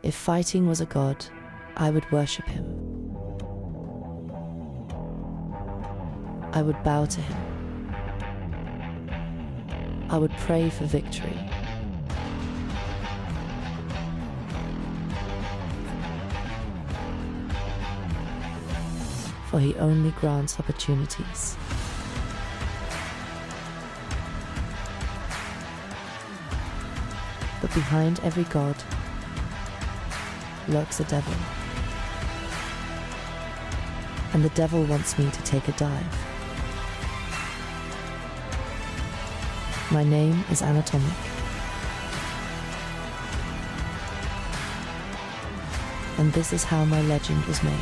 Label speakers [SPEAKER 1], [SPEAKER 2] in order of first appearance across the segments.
[SPEAKER 1] If fighting was a god, I would worship him. I would bow to him. I would pray for victory. For he only grants opportunities. But behind every god lurks a devil. And the devil wants me to take a dive. My name is Annatomic. And this is how my legend was made.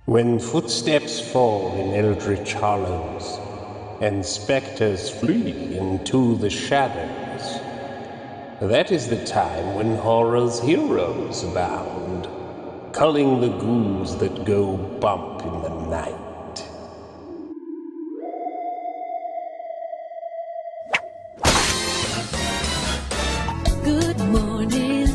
[SPEAKER 2] When footsteps fall in eldritch hollows, and spectres flee into the shadows, that is the time when horror's heroes abound, culling the ghouls that go bump in the night.
[SPEAKER 3] Good morning,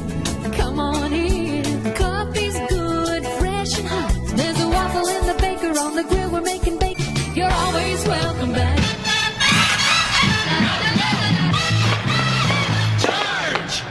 [SPEAKER 3] come on in. Coffee's good, fresh and hot. There's a waffle in the baker on the grill. We're making bacon. You're always welcome back.
[SPEAKER 4] Charge!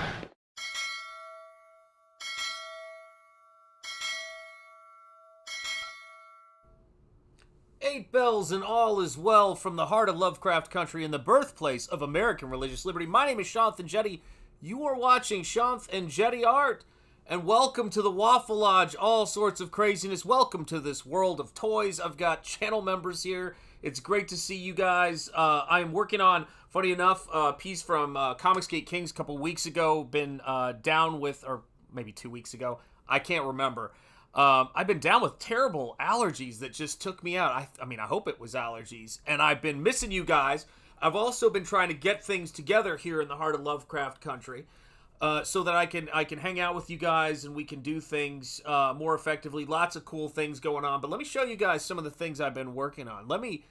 [SPEAKER 5] 8 bells and all is well from the heart of Lovecraft Country and the birthplace of American religious liberty. My name is Shanth and Jetty. You are watching Shanth and Jetty Art. And welcome to the Waffle Lodge. All sorts of craziness. Welcome to this world of toys. I've got channel members here. It's great to see you guys. I am working on, funny enough, a piece from Comicsgate Kings a couple weeks ago. Been down with, or maybe 2 weeks ago. I can't remember. I've been down with terrible allergies that just took me out. I mean, I hope it was allergies. And I've been missing you guys. I've also been trying to get things together here in the heart of Lovecraft Country, so that I can hang out with you guys and we can do things more effectively. Lots of cool things going on. But let me show you guys some of the things I've been working on. Let me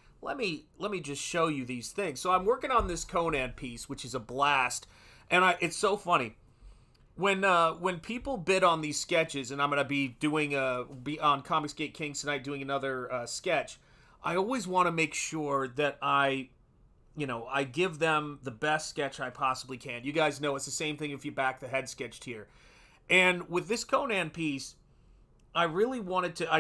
[SPEAKER 5] just show you these things. So I'm working on this Conan piece, which is a blast, and it's so funny. When people bid on these sketches, and I'm going to be doing be on Comicsgate Kings tonight doing another sketch, I always want to make sure that I give them the best sketch I possibly can. You guys know it's the same thing if you back the head sketched here. And with this Conan piece, I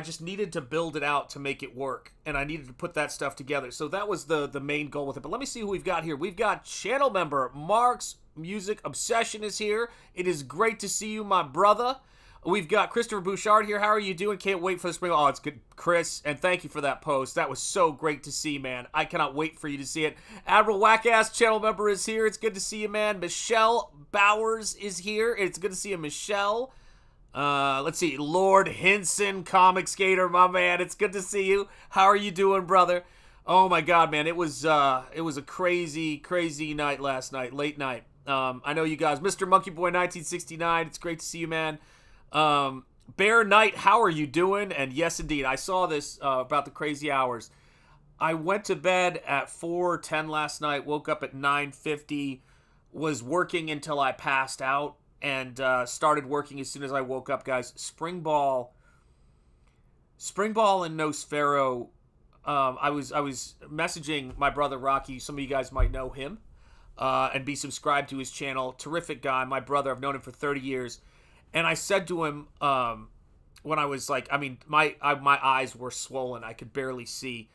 [SPEAKER 5] just needed to build it out to make it work, and I needed to put that stuff together. So that was the main goal with it. But let me see who we've got here. We've got channel member Mark's Music Obsession is here. It is great to see you, my brother. We've got Christopher Bouchard here. How are you doing? Can't wait for the spring. Oh, it's good, Chris, and thank you for that post. That was so great to see, man. I cannot wait for you to see it. Admiral Wackass, channel member, is here. It's good to see you, man. Michelle Bowers is here. It's good to see you, Michelle. Let's see. Lord Hinson, Comic Skater, my man. It's good to see you. How are you doing, brother? Oh my God, man. It was a crazy, crazy night last night. Late night. I know you guys. Mr. Monkey Boy 1969. It's great to see you, man. Bear Knight, how are you doing? And yes, indeed. I saw this about the crazy hours. I went to bed at 4:10 last night. Woke up at 9:50. Was working until I passed out. And started working as soon as I woke up, guys. SPRINGBALL and Nosfero. I was messaging my brother Rocky. Some of you guys might know him and be subscribed to his channel. Terrific guy, my brother. I've known him for 30 years. And I said to him when I was like, I mean, my eyes were swollen. I could barely see.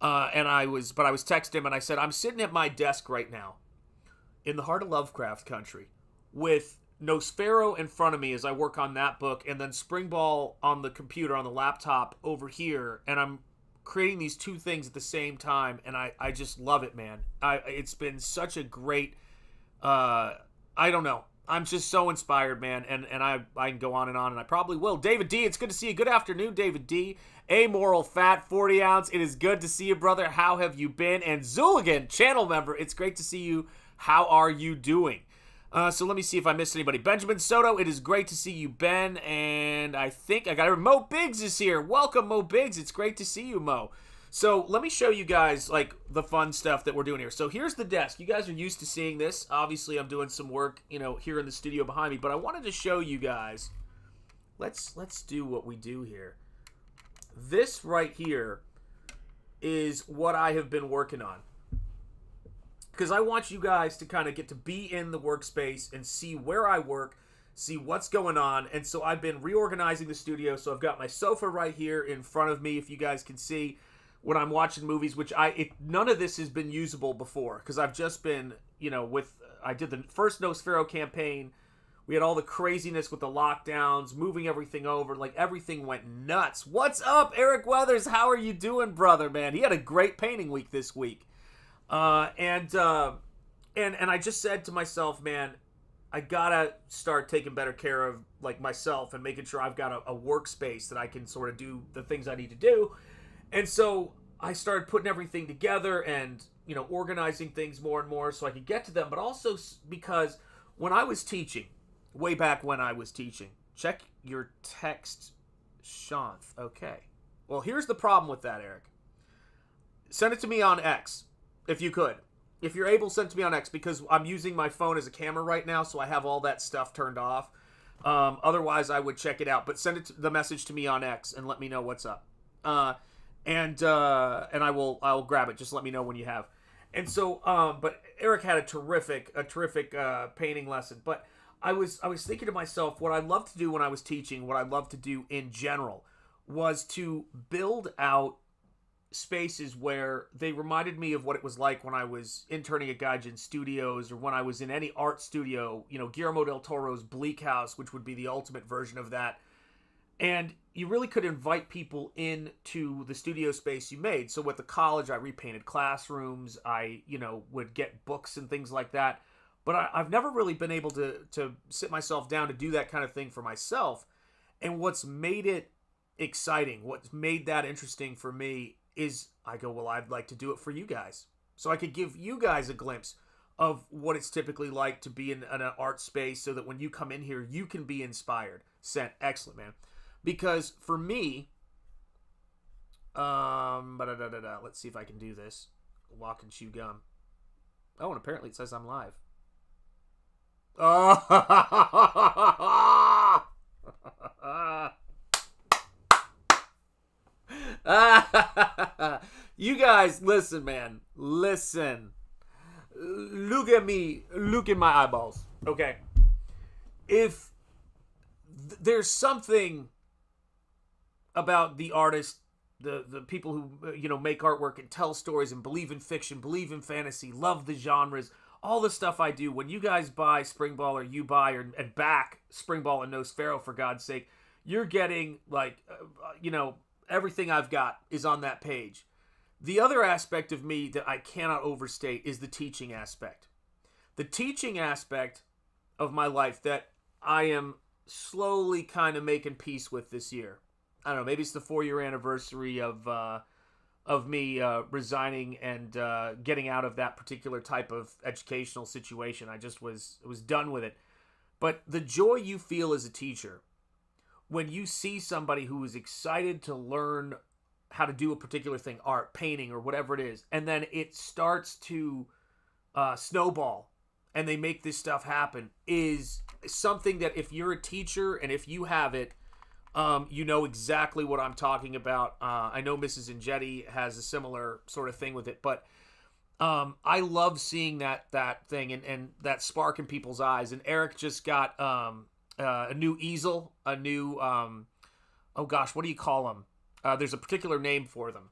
[SPEAKER 5] But I was texting him and I said, I'm sitting at my desk right now in the heart of Lovecraft Country with Nosfero in front of me as I work on that book, and then SPRINGBALL on the computer, on the laptop over here, and I'm creating these two things at the same time, and I just love it, man. It's been such a great, I don't know. I'm just so inspired, man, and I can go on, and I probably will. David D, it's good to see you. Good afternoon, David D. Amoral Fat 40 ounce, it is good to see you, brother. How have you been? And Zooligan, channel member, it's great to see you. How are you doing? So let me see if I missed anybody. Benjamin Soto, it is great to see you, Ben. And I think I got it. Mo Biggs is here. Welcome, Mo Biggs. It's great to see you, Mo. So let me show you guys like the fun stuff that we're doing here. So here's the desk. You guys are used to seeing this. Obviously, I'm doing some work, here in the studio behind me. But I wanted to show you guys. Let's do what we do here. This right here is what I have been working on. Because I want you guys to kind of get to be in the workspace and see where I work, see what's going on. And so I've been reorganizing the studio. So I've got my sofa right here in front of me, if you guys can see, when I'm watching movies, which none of this has been usable before. Because I've just been, I did the first Nosfero campaign. We had all the craziness with the lockdowns, moving everything over. Like, everything went nuts. What's up, Eric Weathers? How are you doing, brother, man? He had a great painting week this week. And I just said to myself, man, I gotta start taking better care of like myself and making sure I've got a workspace that I can sort of do the things I need to do. And so I started putting everything together and, you know, organizing things more and more so I could get to them. But also because when I was teaching, way back when I was teaching, check your text, Shanth. Okay. Well, here's the problem with that, Eric. Send it to me on X, if you could. If you're able, send it to me on X, because I'm using my phone as a camera right now, so I have all that stuff turned off. Otherwise, I would check it out. But send the message to me on X and let me know what's up. And I'll grab it. Just let me know when you have. And so, but Eric had a terrific painting lesson. But I was thinking to myself, what I loved to do when I was teaching, what I loved to do in general, was to build out spaces where they reminded me of what it was like when I was interning at Gaijin Studios, or when I was in any art studio, you know, Guillermo del Toro's Bleak House, which would be the ultimate version of that. And you really could invite people into the studio space you made. So with the college, I repainted classrooms. I, you know, would get books and things like that. But I've never really been able to sit myself down to do that kind of thing for myself. And what's made it exciting, what's made that interesting for me, is I go, well, I'd like to do it for you guys. So I could give you guys a glimpse of what it's typically like to be in an art space, so that when you come in here, you can be inspired. Excellent, man. Because for me, let's see if I can do this. Walk and chew gum. Oh, and apparently it says I'm live. You guys, listen, man. Listen. Look at me. Look in my eyeballs. Okay. If there's something about the artist, the people who, you know, make artwork and tell stories and believe in fiction, believe in fantasy, love the genres, all the stuff I do. When you guys buy SPRINGBALL, or you buy and back SPRINGBALL and Nosfero, for God's sake, you're getting, like, you know, everything I've got is on that page. The other aspect of me that I cannot overstate is the teaching aspect. The teaching aspect of my life that I am slowly kind of making peace with this year. I don't know, maybe it's the 4-year anniversary of me resigning and getting out of that particular type of educational situation. I just was done with it. But the joy you feel as a teacher when you see somebody who is excited to learn how to do a particular thing, art, painting, or whatever it is, and then it starts to snowball and they make this stuff happen, is something that if you're a teacher and if you have it, you know exactly what I'm talking about. I know Mrs. Ingetti has a similar sort of thing with it, but I love seeing that thing and that spark in people's eyes. And Eric just got a new easel, a new, oh gosh, what do you call them? There's a particular name for them.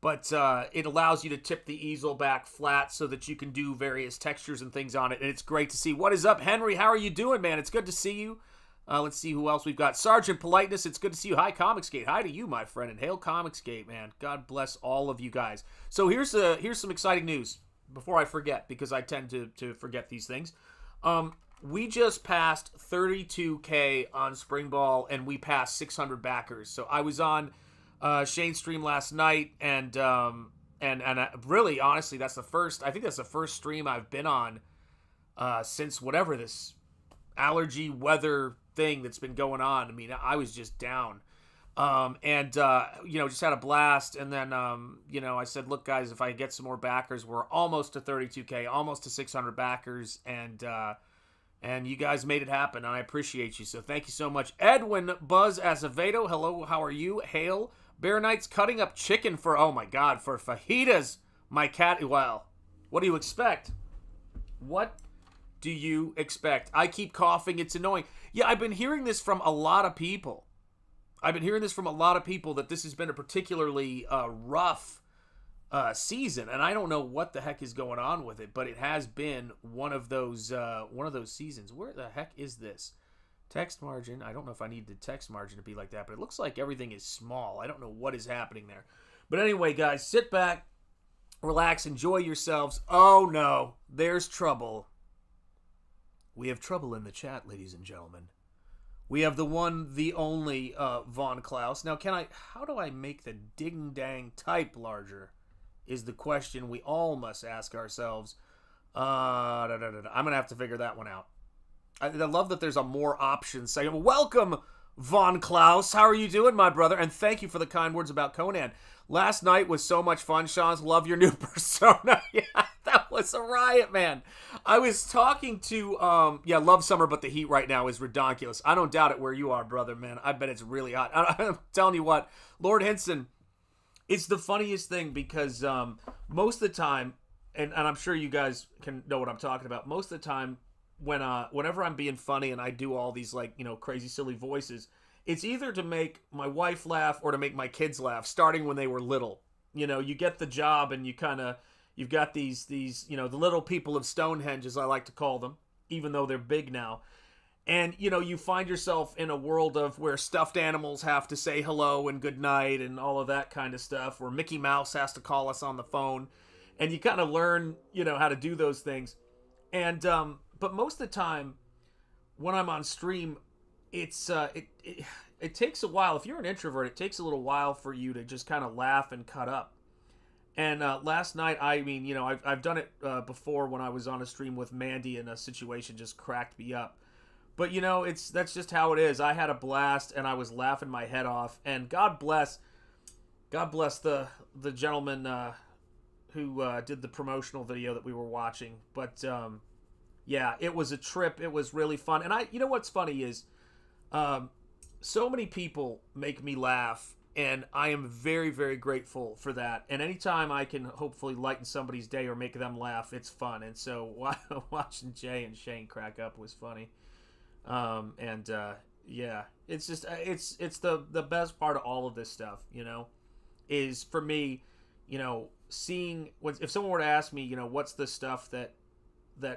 [SPEAKER 5] But it allows you to tip the easel back flat so that you can do various textures and things on it. And it's great to see. What is up, Henry? How are you doing, man? It's good to see you. Let's see who else we've got. Sergeant Politeness, it's good to see you. Hi, Comicsgate. Hi to you, my friend. And hail Comicsgate, man. God bless all of you guys. So here's some exciting news before I forget, because I tend to forget these things. We just passed 32K on SPRINGBALL, and we passed 600 backers. So I was on Shane's stream last night, and really, honestly, I think that's the first stream I've been on since whatever this allergy weather thing that's been going on. I mean, I was just down. Just had a blast. And then, I said, look, guys, if I get some more backers, we're almost to 32K, almost to 600 backers. And you guys made it happen. And I appreciate you. So thank you so much. Edwin Buzz Azevedo. Hello. How are you? Hail. Bear Knight's cutting up chicken for fajitas. My cat. Well, what do you expect? What do you expect? I keep coughing. It's annoying. Yeah, I've been hearing this from a lot of people. That this has been a particularly rough season, and I don't know what the heck is going on with it, but it has been one of those seasons. Where the heck is this? Text margin. I don't know if I need the text margin to be like that, but it looks like everything is small. I don't know what is happening there. But anyway, guys, sit back, relax, enjoy yourselves. Oh no, there's trouble We have trouble in the chat, ladies and gentlemen. We have the one, the only Von Klaus. Now, how do I make the ding-dang type larger is the question we all must ask ourselves. I'm going to have to figure that one out. I love that there's a more options segment. Welcome, Von Klaus. How are you doing, my brother? And thank you for the kind words about Conan. Last night was so much fun, Sean. Love your new persona. Yeah, that was a riot, man. I was talking to, love summer, but the heat right now is ridiculous. I don't doubt it where you are, brother, man. I bet it's really hot. I'm telling you what, Lord Henson, it's the funniest thing because most of the time, and I'm sure you guys can know what I'm talking about, most of the time, whenever I'm being funny and I do all these crazy silly voices, it's either to make my wife laugh or to make my kids laugh, starting when they were little. You get the job and you've got these the little people of Stonehenge, as I like to call them, even though they're big now. And you find yourself in a world of where stuffed animals have to say hello and good night and all of that kind of stuff, where Mickey Mouse has to call us on the phone, and you kind of learn how to do those things. And but most of the time when I'm on stream, it's it takes a while. If you're an introvert, it takes a little while for you to just kind of laugh and cut up. And last night, I've done it before when I was on a stream with Mandy, and a situation just cracked me up. But that's just how it is. I had a blast and I was laughing my head off. And God bless the gentleman who did the promotional video that we were watching. But yeah, it was a trip. It was really fun. And what's funny is so many people make me laugh, and I am very, very grateful for that. And anytime I can hopefully lighten somebody's day or make them laugh, it's fun. And so watching Jay and Shane crack up was funny. Yeah, it's just it's the best part of all of this stuff, is for me, seeing if someone were to ask me, what's the stuff that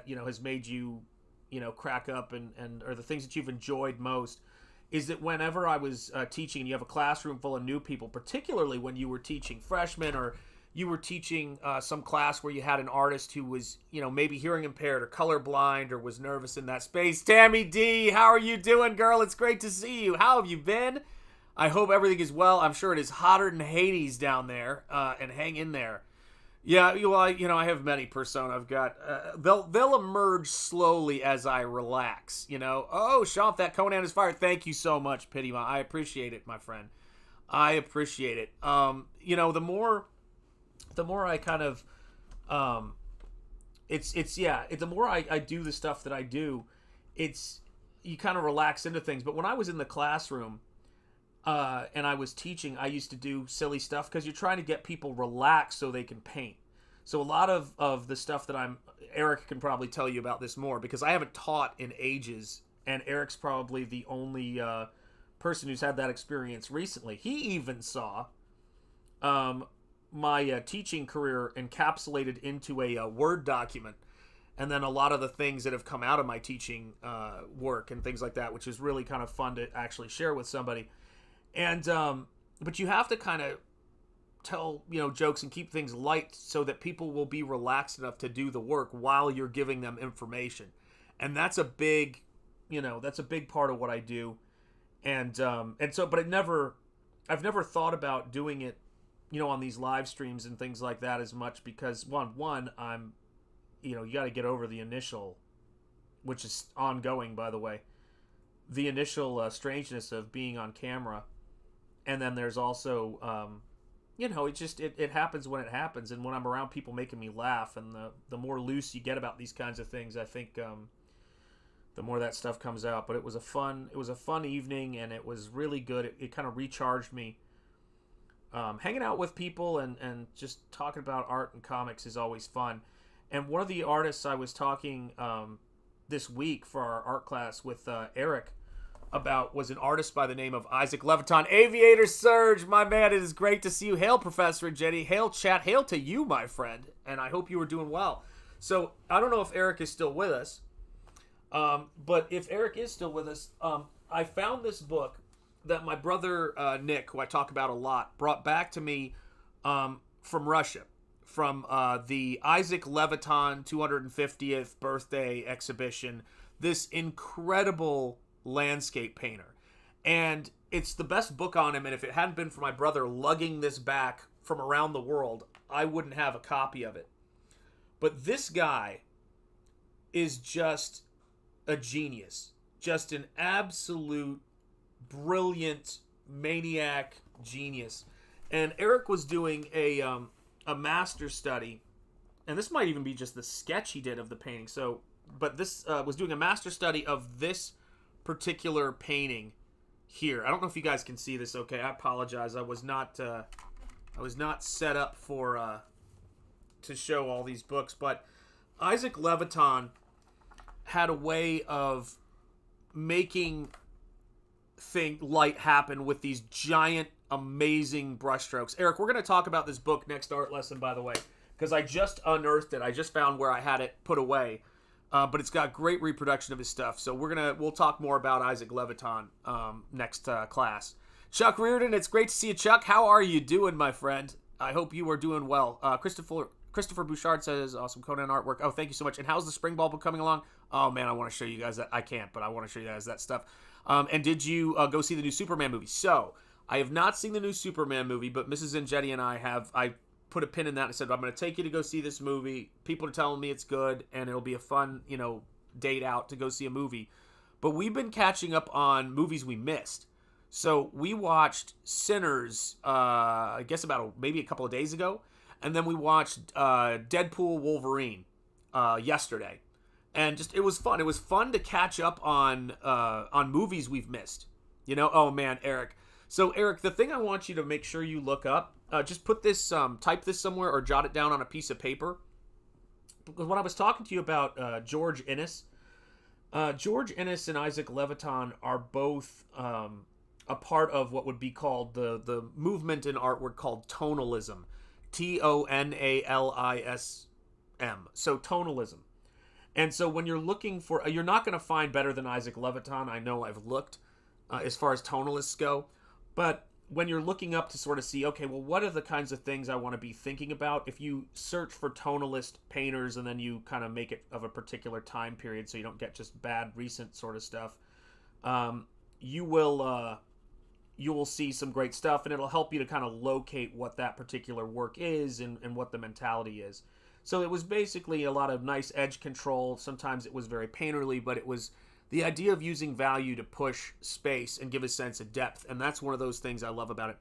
[SPEAKER 5] has made you, crack up and or the things that you've enjoyed most, is that whenever I was teaching, and you have a classroom full of new people, particularly when you were teaching freshmen, or you were teaching some class where you had an artist who was, maybe hearing impaired or colorblind or was nervous in that space. Tammy D, how are you doing, girl? It's great to see you. How have you been? I hope everything is well. I'm sure it is hotter than Hades down there, and hang in there. Yeah, well, I have many personas. I've got, they'll emerge slowly as I relax, Oh, Sean, that Conan is fired. Thank you so much, Pittymon. I appreciate it, my friend. I appreciate it. The more I kind of, the more I do the stuff that I do, you kind of relax into things. But when I was in the classroom, and I was teaching, I used to do silly stuff because you're trying to get people relaxed so they can paint. So a lot of the stuff that Eric can probably tell you about this more, because I haven't taught in ages, and Eric's probably the only person who's had that experience recently. He even saw my teaching career encapsulated into a Word document, and then a lot of the things that have come out of my teaching work and things like that, which is really kind of fun to actually share with somebody. And but you have to kind of tell jokes and keep things light so that people will be relaxed enough to do the work while you're giving them information. And that's a big part of what I do. And so, but I've never thought about doing it on these live streams and things like that as much, because one I'm you got to get over the initial, which is ongoing, by the way, the initial strangeness of being on camera. And then there's also it happens when it happens, and when I'm around people making me laugh, and the more loose you get about these kinds of things, I think the more that stuff comes out. But it was a fun evening, and it was really good. It kind of recharged me. Hanging out with people and just talking about art and comics is always fun. And one of the artists I was talking this week for our art class with Eric about was an artist by the name of Isaac Leviton. Aviator Surge, my man, it is great to see you. Hail, Professor and Jenny. Hail, chat. Hail to you, my friend. And I hope you were doing well. So I don't know if Eric is still with us, but if Eric is still with us, I found this book that my brother Nick, who I talk about a lot, brought back to me from Russia, from the Isaac Leviton 250th birthday exhibition this incredible landscape painter. And it's the best book on him, and if it hadn't been for my brother lugging this back from around the world, I wouldn't have a copy of it. But this guy is just a genius. Just an absolute brilliant maniac genius. And Eric was doing a master study, and this might even be just the sketch he did of the painting. But this was doing a master study of this particular painting here. I don't know if you guys can see this. Okay, I apologize. I was not set up for to show all these books, but Isaac Levitan had a way of making light happen with these giant, amazing brushstrokes. Eric, we're going to talk about this book next art lesson, by the way, because I just unearthed it. I just found where I had it put away, but it's got great reproduction of his stuff. So we'll talk more about Isaac Levitan next class. Chuck Reardon, it's great to see you, Chuck. How are you doing, my friend? I hope you are doing well. Christopher Bouchard says, awesome Conan artwork. Oh, thank you so much. And how's the Spring Ball book coming along? Oh, man, I want to show you guys that. I can't, but I want to show you guys that stuff. And did you go see the new Superman movie? So, I have not seen the new Superman movie, but Mrs. Njetti and I put a pin in that and said, I'm going to take you to go see this movie. People are telling me it's good, and it'll be a fun, date out to go see a movie. But we've been catching up on movies we missed. So, we watched Sinners, I guess maybe a couple of days ago. And then we watched Deadpool Wolverine yesterday. And it was fun. It was fun to catch up on movies we've missed. Oh man, Eric. So Eric, the thing I want you to make sure you look up, just put this, type this somewhere or jot it down on a piece of paper. Because when I was talking to you about George Innes and Isaac Levitan are both a part of what would be called the movement in artwork called tonalism. Tonalism. So tonalism. And so when you're looking for, you're not going to find better than Isaac Levitan. I know I've looked as far as tonalists go. But when you're looking up to sort of see, okay, well, what are the kinds of things I want to be thinking about? If you search for tonalist painters and then you kind of make it of a particular time period so you don't get just bad recent sort of stuff, you will see some great stuff, and it'll help you to kind of locate what that particular work is and what the mentality is. So it was basically a lot of nice edge control. Sometimes it was very painterly, but it was the idea of using value to push space and give a sense of depth, and that's one of those things I love about it.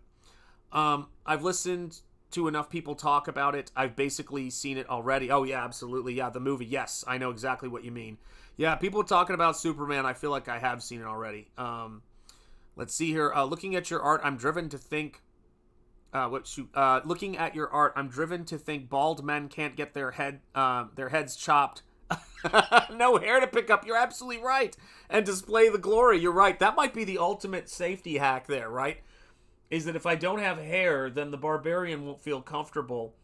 [SPEAKER 5] I've listened to enough people talk about it. I've basically seen it already. Oh, yeah, absolutely. Yeah, the movie. Yes, I know exactly what you mean. Yeah, people talking about Superman, I feel like I have seen it already. Let's see here. Looking at your art, I'm driven to think... looking at your art, I'm driven to think bald men can't get their heads chopped. No hair to pick up. You're absolutely right. And display the glory. You're right. That might be the ultimate safety hack there, right? Is that if I don't have hair, then the barbarian won't feel comfortable,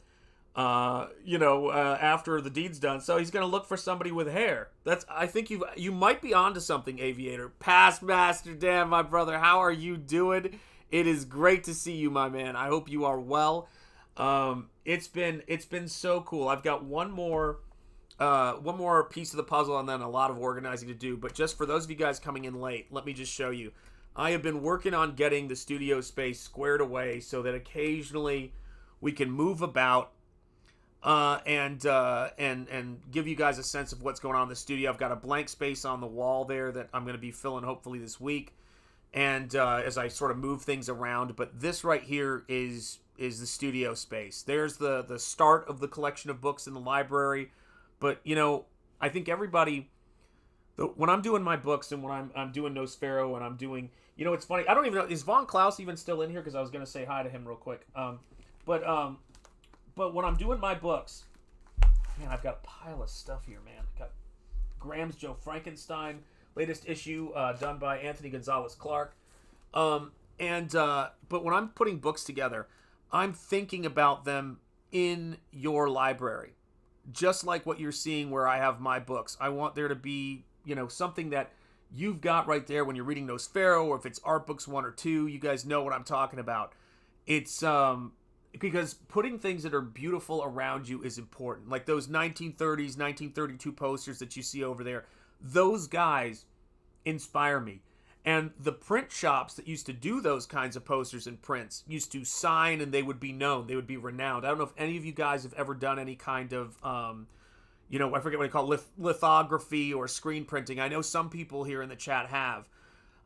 [SPEAKER 5] after the deed's done. So he's going to look for somebody with hair. I think you might be onto something, Aviator. Past Master Dan, my brother. How are you doing? It is great to see you, my man. I hope you are well. It's been so cool. I've got one more piece of the puzzle and then a lot of organizing to do. But just for those of you guys coming in late, let me just show you. I have been working on getting the studio space squared away so that occasionally we can move about and give you guys a sense of what's going on in the studio. I've got a blank space on the wall there that I'm going to be filling hopefully this week. And as I sort of move things around, but this right here is the studio space. There's the start of the collection of books in the library. But, I think everybody, when I'm doing my books and when I'm doing Nosfero and I'm doing, it's funny. I don't even know, is Von Klaus even still in here? Because I was going to say hi to him real quick. But when I'm doing my books, man, I've got a pile of stuff here, man. I've got Graham's Joe Frankenstein, latest issue done by Anthony Gonzalez Clark. But when I'm putting books together, I'm thinking about them in your library. Just like what you're seeing where I have my books. I want there to be, something that you've got right there when you're reading Nosfero, or if it's Art Books 1 or 2, you guys know what I'm talking about. It's because putting things that are beautiful around you is important. Like those 1930s, 1932 posters that you see over there. Those guys inspire me. And the print shops that used to do those kinds of posters and prints used to sign, and they would be known. They would be renowned. I don't know if any of you guys have ever done any kind of, I forget what you call it, lithography or screen printing. I know some people here in the chat have.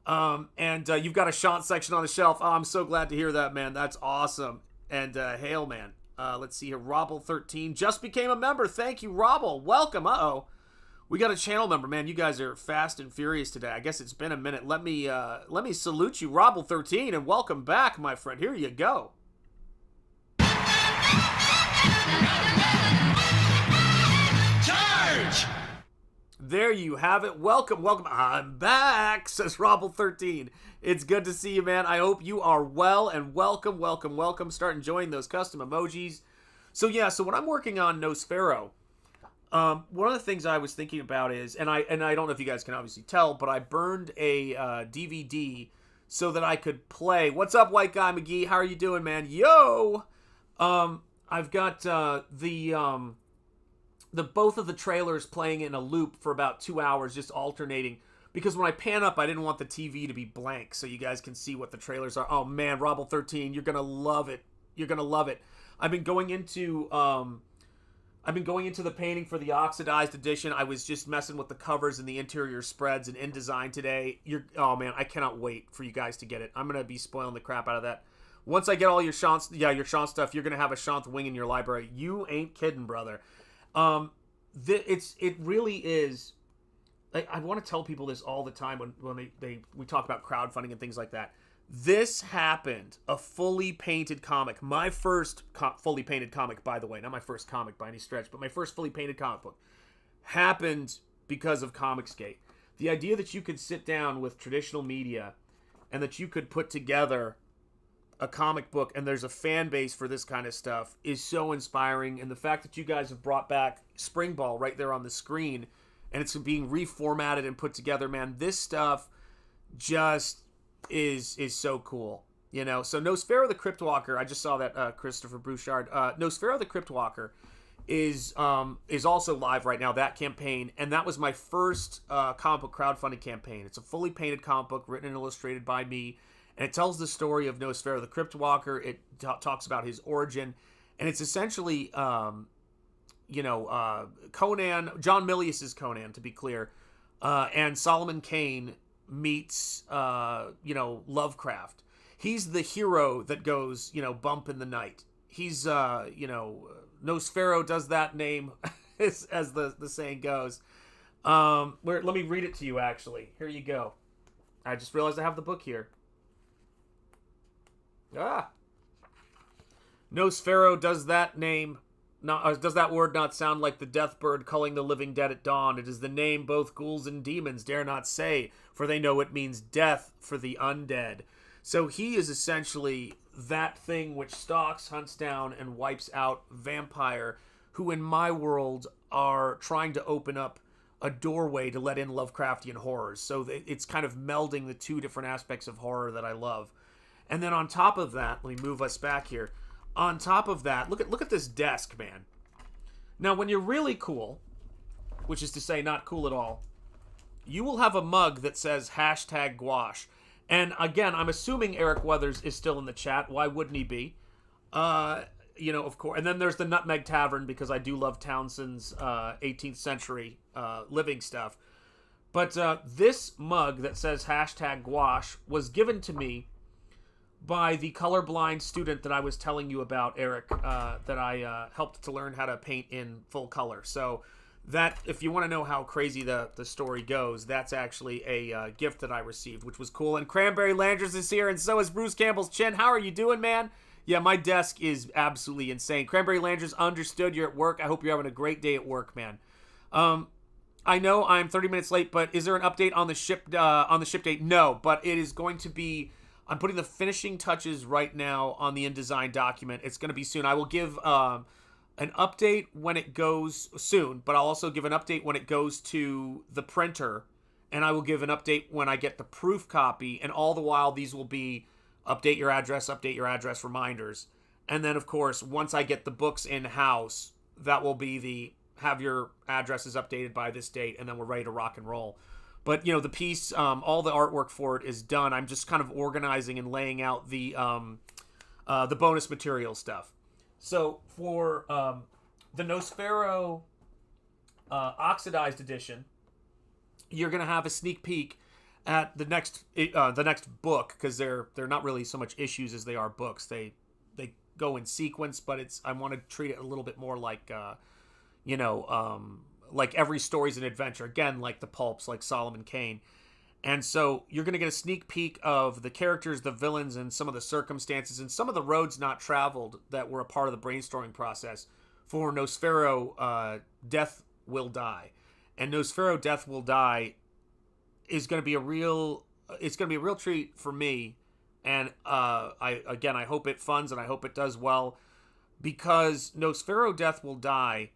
[SPEAKER 5] And you've got a Shant section on the shelf. Oh, I'm so glad to hear that, man. That's awesome. And hail, man. Let's see here. Robble13 just became a member. Thank you, Robble. Welcome. Uh-oh. We got a channel member, man. You guys are fast and furious today. I guess it's been a minute. Let me salute you, Robble13, and welcome back, my friend. Here you go.
[SPEAKER 4] Charge!
[SPEAKER 5] There you have it. Welcome, welcome. I'm back, says Robble13. It's good to see you, man. I hope you are well, and welcome, welcome, welcome. Start enjoying those custom emojis. So when I'm working on Nosfero, one of the things I was thinking about is, and I don't know if you guys can obviously tell, but I burned a DVD so that I could play. What's up, White Guy McGee? How are you doing, man? Yo! I've got the both of the trailers playing in a loop for about 2 hours, just alternating. Because when I pan up, I didn't want the TV to be blank, so you guys can see what the trailers are. Oh man, Robble13, you're gonna love it. You're gonna love it. I've been going into the painting for the oxidized edition. I was just messing with the covers and the interior spreads and InDesign today. Oh man, I cannot wait for you guys to get it. I'm gonna be spoiling the crap out of that. Once I get all your Shant stuff, you're gonna have a Shant wing in your library. You ain't kidding, brother. It really is. I want to tell people this all the time when we talk about crowdfunding and things like that. This happened, a fully painted comic. My first fully painted comic, by the way. Not my first comic by any stretch, but my first fully painted comic book happened because of Comicsgate. The idea that you could sit down with traditional media and that you could put together a comic book and there's a fan base for this kind of stuff is so inspiring. And the fact that you guys have brought back SPRINGBALL right there on the screen and it's being reformatted and put together, man, this stuff just is so cool, you know. So Nosfero the Crypt Walker, I just saw that Christopher Bouchard. Nosfero the Crypt Walker is also live right now, that campaign, and that was my first comic book crowdfunding campaign. It's a fully painted comic book written and illustrated by me, and it tells the story of Nosfero the Crypt Walker. It talks about his origin, and it's essentially Conan, John Milius's Conan, to be clear, and Solomon Kane meets Lovecraft. He's the hero that goes bump in the night. He's Nosfero does that name as the saying goes. Let me read it to you, actually. Here you go. I just realized I have the book here. Nosfero does that name does that word not sound like the death bird culling the living dead at dawn? It is the name both ghouls and demons dare not say, for they know it means death for the undead. So he is essentially that thing which stalks, hunts down, and wipes out vampire, who in my world are trying to open up a doorway to let in Lovecraftian horrors. So it's kind of melding the two different aspects of horror that I love. And then on top of that, let me move us back here. On top of that, look at this desk, man. Now, when you're really cool, which is to say not cool at all, you will have a mug that says #gouache. And again, I'm assuming Eric Weathers is still in the chat. Why wouldn't he be? Of course. And then there's the Nutmeg Tavern, because I do love Townsend's 18th century living stuff. But this mug that says #gouache was given to me by the colorblind student that I was telling you about, Eric, that I helped to learn how to paint in full color. So that, if you want to know how crazy the story goes, that's actually a gift that I received, which was cool. And Cranberry Landers is here, and so is Bruce Campbell's Chin. How are you doing, man? Yeah, my desk is absolutely insane. Cranberry Landers, understood. You're at work. I hope you're having a great day at work, man. I know I'm 30 minutes late, but is there an update on the ship date? No, but it is going to be. I'm putting the finishing touches right now on the InDesign document. It's going to be soon. I will give an update when it goes soon, but I'll also give an update when it goes to the printer, and I will give an update when I get the proof copy, and all the while these will be update your address reminders. And then, of course, once I get the books in-house, that will be the have your addresses updated by this date, and then we're ready to rock and roll. But, you know, the piece, all the artwork for it is done. I'm just kind of organizing and laying out the bonus material stuff. So for the Nosfero oxidized edition, you're going to have a sneak peek at the next book, because they're not really so much issues as they are books. They go in sequence, but I want to treat it a little bit more like like every story's an adventure, again, like the pulps, like Solomon Kane. And so you're going to get a sneak peek of the characters, the villains, and some of the circumstances and some of the roads not traveled that were a part of the brainstorming process for Nosfero Death Will Die. And Nosfero Death Will Die is going to be a real treat for me. And I hope it funds and I hope it does well, because Nosfero Death Will Die,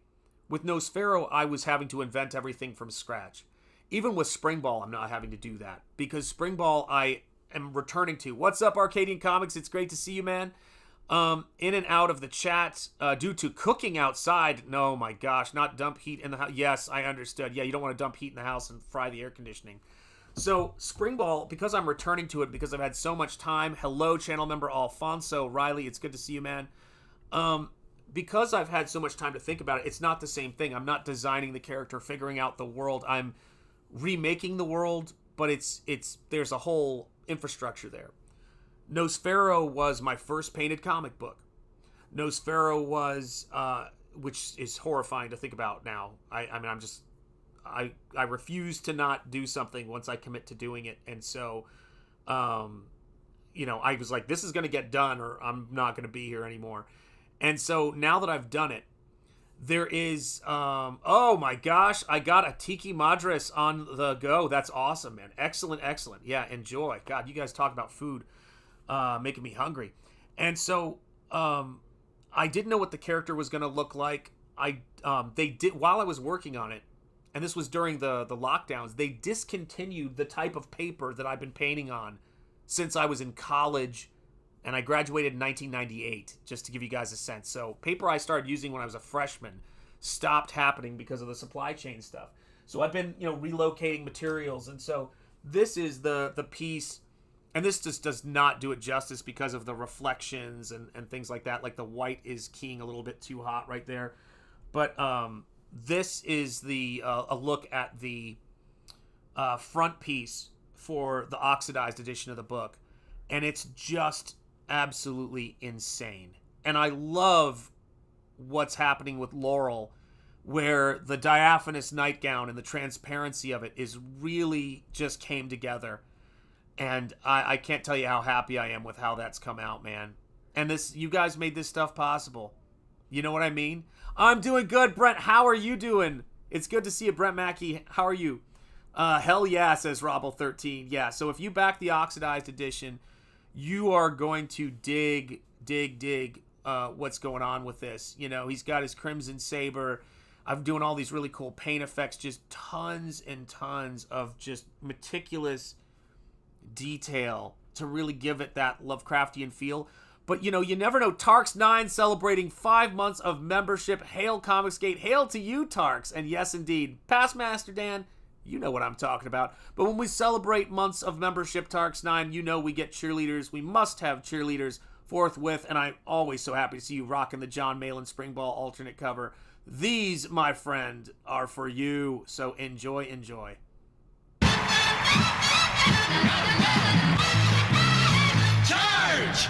[SPEAKER 5] with Nosfero, I was having to invent everything from scratch. Even with SPRINGBALL, I'm not having to do that, because SPRINGBALL I am returning to. What's up, Arcadian Comics? It's great to see you, man. In and out of the chat due to cooking outside. No, my gosh, not dump heat in the house. Yes, I understood. Yeah, you don't want to dump heat in the house and fry the air conditioning. So SPRINGBALL, because I'm returning to it, because I've had so much time. Hello, channel member Alfonso Riley. It's good to see you, man. Because I've had so much time to think about it, it's not the same thing. I'm not designing the character, figuring out the world. I'm remaking the world, but there's a whole infrastructure there. Nosfero was my first painted comic book. Nosfero was, which is horrifying to think about now. I refuse to not do something once I commit to doing it, and so, I was like, this is going to get done, or I'm not going to be here anymore. And so now that I've done it, there is, oh my gosh, I got a Tiki Madras on the go. That's awesome, man. Excellent, excellent. Yeah, enjoy. God, you guys talk about food, making me hungry. And so, I didn't know what the character was going to look like. They did, while I was working on it, and this was during the lockdowns, they discontinued the type of paper that I've been painting on since I was in college. And I graduated in 1998, just to give you guys a sense. So paper I started using when I was a freshman stopped happening because of the supply chain stuff. So I've been, relocating materials. And so this is the piece, and this just does not do it justice because of the reflections and things like that. Like the white is keying a little bit too hot right there. But this is a look at the front piece for the oxidized edition of the book. And it's just absolutely insane. And I love what's happening with Laurel, where the diaphanous nightgown and the transparency of it is really just came together. And I can't tell you how happy I am with how that's come out, man. And you guys made this stuff possible. You know what I mean? I'm doing good, Brent. How are you doing? It's good to see you, Brent Mackey. How are you? Hell yeah, says Robble13. Yeah, so if you back the oxidized edition, you are going to dig what's going on with this. He's got his Crimson Saber. I'm doing all these really cool paint effects, just tons and tons of just meticulous detail to really give it that Lovecraftian feel. But, you never know. Tarks9 celebrating 5 months of membership. Hail Comicsgate. Hail to you, Tarks. And yes, indeed. Past Master Dan, you know what I'm talking about. But when we celebrate months of membership, Tarks9, we get cheerleaders. We must have cheerleaders forthwith. And I'm always so happy to see you rocking the John Malin SPRINGBALL alternate cover. These, my friend, are for you. So enjoy. Charge!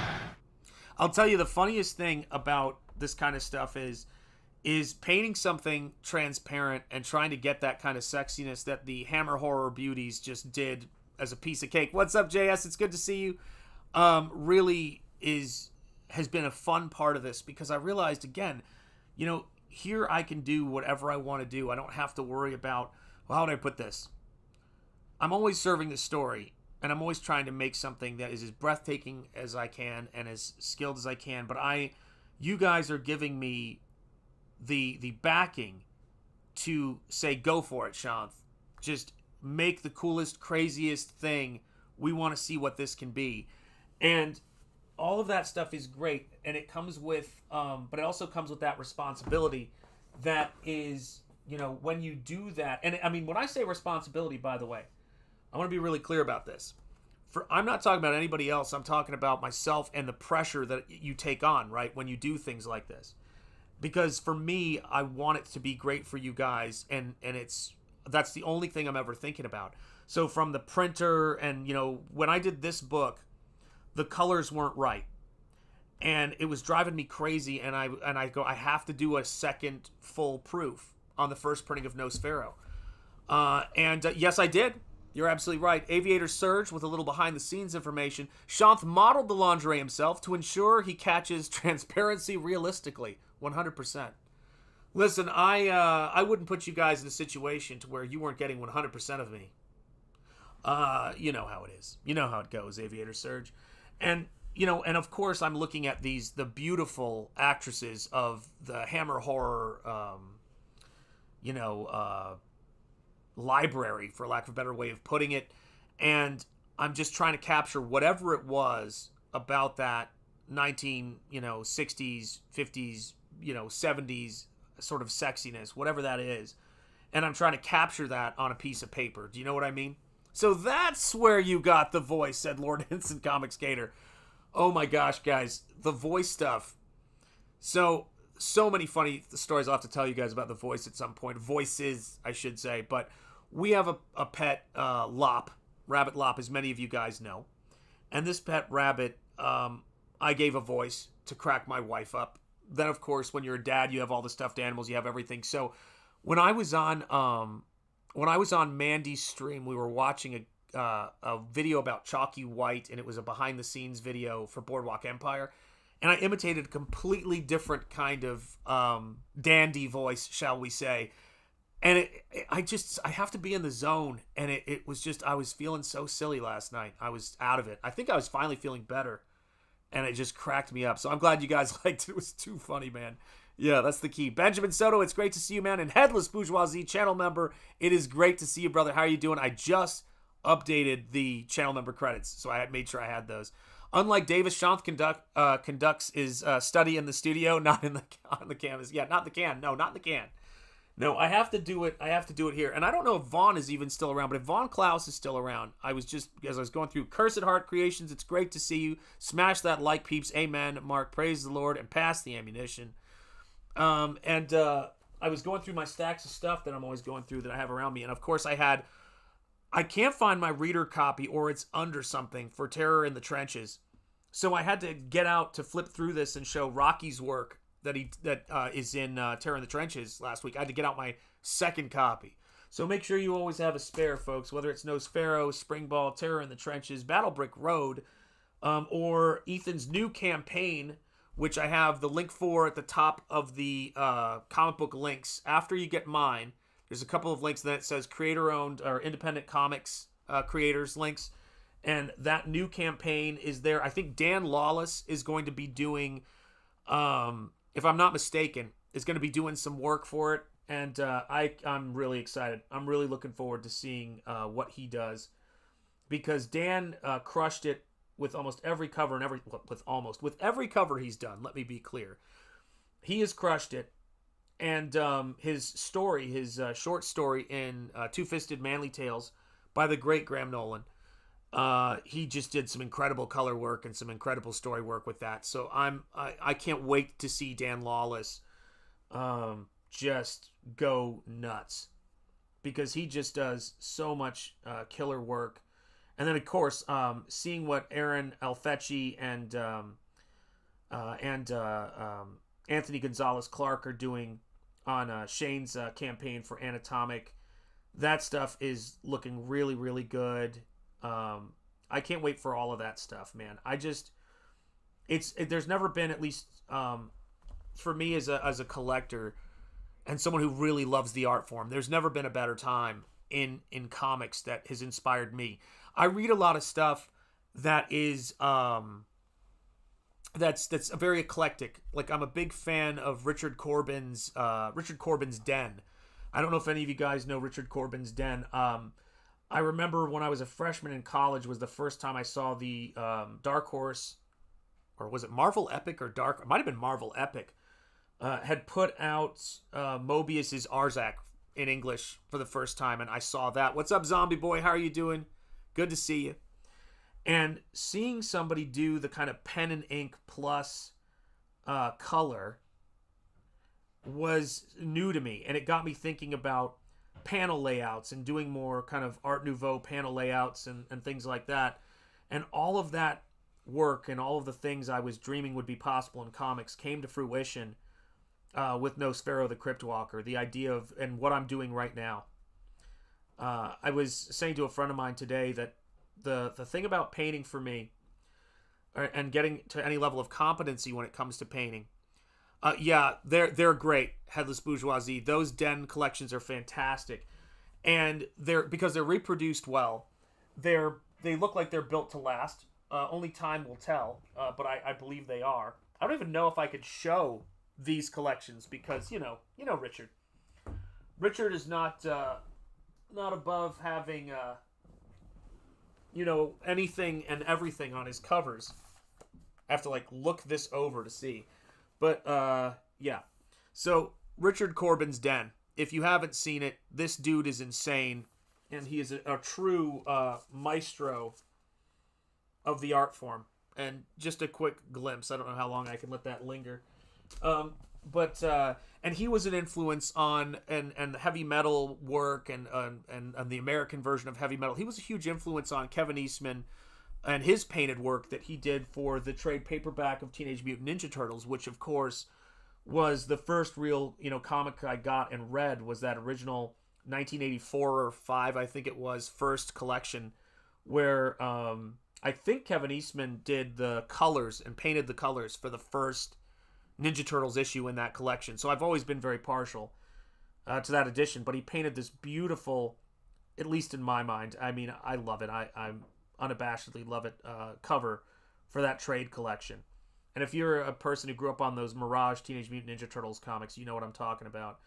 [SPEAKER 5] I'll tell you, the funniest thing about this kind of stuff is painting something transparent and trying to get that kind of sexiness that the Hammer Horror Beauties just did as a piece of cake. What's up, JS? It's good to see you. Really has been a fun part of this, because I realized, again, here I can do whatever I want to do. I don't have to worry about, well, how do I put this? I'm always serving the story, and I'm always trying to make something that is as breathtaking as I can and as skilled as I can. But you guys are giving me the backing to say, go for it, Shanth. Just make the coolest, craziest thing. We want to see what this can be. And all of that stuff is great. And it comes with, but it also comes with that responsibility that is when you do that, and I mean, when I say responsibility, by the way, I want to be really clear about this. I'm not talking about anybody else. I'm talking about myself and the pressure that you take on, right, when you do things like this. Because for me, I want it to be great for you guys, and that's the only thing I'm ever thinking about. So from the printer, and when I did this book, the colors weren't right, and it was driving me crazy. And I have to do a second full proof on the first printing of Nosfero, and yes, I did. You're absolutely right. Aviator Surge with a little behind-the-scenes information. Shanth modeled the lingerie himself to ensure he catches transparency realistically. 100%. Listen, I wouldn't put you guys in a situation to where you weren't getting 100% of me. You know how it is. You know how it goes, Aviator Surge. And, and of course I'm looking at the beautiful actresses of the Hammer Horror, library, for lack of a better way of putting it, and I'm just trying to capture whatever it was about that 60s, 50s, 70s sort of sexiness, whatever that is, and I'm trying to capture that on a piece of paper. Do you know what I mean? So that's where you got the voice, said Lord Instant Comic Skater. Oh my gosh, guys, the voice stuff. So many funny stories I'll have to tell you guys about the voice at some point. Voices, I should say. But we have a pet lop, rabbit lop, as many of you guys know. And this pet rabbit, I gave a voice to crack my wife up. Then, of course, when you're a dad, you have all the stuffed animals, you have everything. So when I was on Mandy's stream, we were watching a video about Chalky White, and it was a behind-the-scenes video for Boardwalk Empire. And I imitated a completely different kind of dandy voice, shall we say. And I have to be in the zone. And it was just, I was feeling so silly last night. I was out of it. I think I was finally feeling better. And it just cracked me up. So I'm glad you guys liked it. It was too funny, man. Yeah, that's the key. Benjamin Soto, it's great to see you, man. And Headless Bourgeoisie, channel member. It is great to see you, brother. How are you doing? I just updated the channel member credits, so I made sure I had those. Unlike Davis, Shanth conducts his study in the studio, not on the canvas. Yeah, not the can. No, not the can. No, I have to do it. I have to do it here. And I don't know if Vaughn is even still around, but if Vaughn Klaus is still around, as I was going through Cursed Heart Creations, it's great to see you. Smash that like, peeps. Amen. Mark, praise the Lord, and pass the ammunition. I was going through my stacks of stuff that I'm always going through that I have around me. And of course I can't find my reader copy, or it's under something, for Terror in the Trenches. So I had to get out to flip through this and show Rocky's work that is in Terror in the Trenches last week. I had to get out my second copy. So make sure you always have a spare, folks, whether it's Nosfero, SPRINGBALL, Terror in the Trenches, Battle Brick Road, or Ethan's new campaign, which I have the link for at the top of the comic book links. After you get mine, there's a couple of links that it says creator-owned or independent comics creators links. And that new campaign is there. I think Dan Lawless is going to be doing, if I'm not mistaken, is going to be doing some work for it. And I'm really excited. I'm really looking forward to seeing what he does. Because Dan crushed it with almost every cover and with every cover he's done. Let me be clear. He has crushed it. And his short story in Two-Fisted Manly Tales by the great Graham Nolan, he just did some incredible color work and some incredible story work with that. So I can't wait to see Dan Lawless just go nuts, because he just does so much killer work. And then, of course, seeing what Aaron Alfecci and Anthony Gonzalez Clark are doing on Shane's campaign for Annatomic, that stuff is looking really, really good. I can't wait for all of that stuff, man. There's never been, at least for me as a collector and someone who really loves the art form, there's never been a better time in comics that has inspired me. I read a lot of stuff that is that's very eclectic. Like, I'm a big fan of Richard Corbin's Den. I don't know if any of you guys know Richard Corbin's Den. I remember when I was a freshman in college was the first time I saw the Dark Horse, or was it Marvel Epic or Dark? It might have been Marvel Epic. Had put out Mobius's Arzak in English for the first time, and I saw that. What's up, Zombie Boy? How are you doing? Good to see you. And seeing somebody do the kind of pen and ink plus color was new to me, and it got me thinking about panel layouts and doing more kind of Art Nouveau panel layouts and things like that. And all of that work and all of the things I was dreaming would be possible in comics came to fruition with Nosfero the Crypt Walker, the idea of, and what I'm doing right now. I was saying to a friend of mine today that the thing about painting for me, and getting to any level of competency when it comes to painting, yeah, they're great. Headless Bourgeoisie. Those Den collections are fantastic, and because they're reproduced well. They look like they're built to last. Only time will tell, but I believe they are. I don't even know if I could show these collections because you know Richard. Richard is not above having anything and everything on his covers. I have to look this over to see. But, yeah. So, Richard Corbin's Den. If you haven't seen it, this dude is insane. And he is a true maestro of the art form. And just a quick glimpse. I don't know how long I can let that linger. And he was an influence on and heavy metal work and the American version of heavy metal. He was a huge influence on Kevin Eastman and his painted work that he did for the trade paperback of Teenage Mutant Ninja Turtles, which of course was the first real, comic I got and read, was that original 1984 or 5, I think it was, first collection, where I think Kevin Eastman did the colors and painted the colors for the first Ninja Turtles issue in that collection. So I've always been very partial to that edition, but he painted this beautiful, at least in my mind, I mean, I love it. I'm unabashedly love it, cover for that trade collection. And if you're a person who grew up on those Mirage Teenage Mutant Ninja Turtles comics, you know what I'm talking about.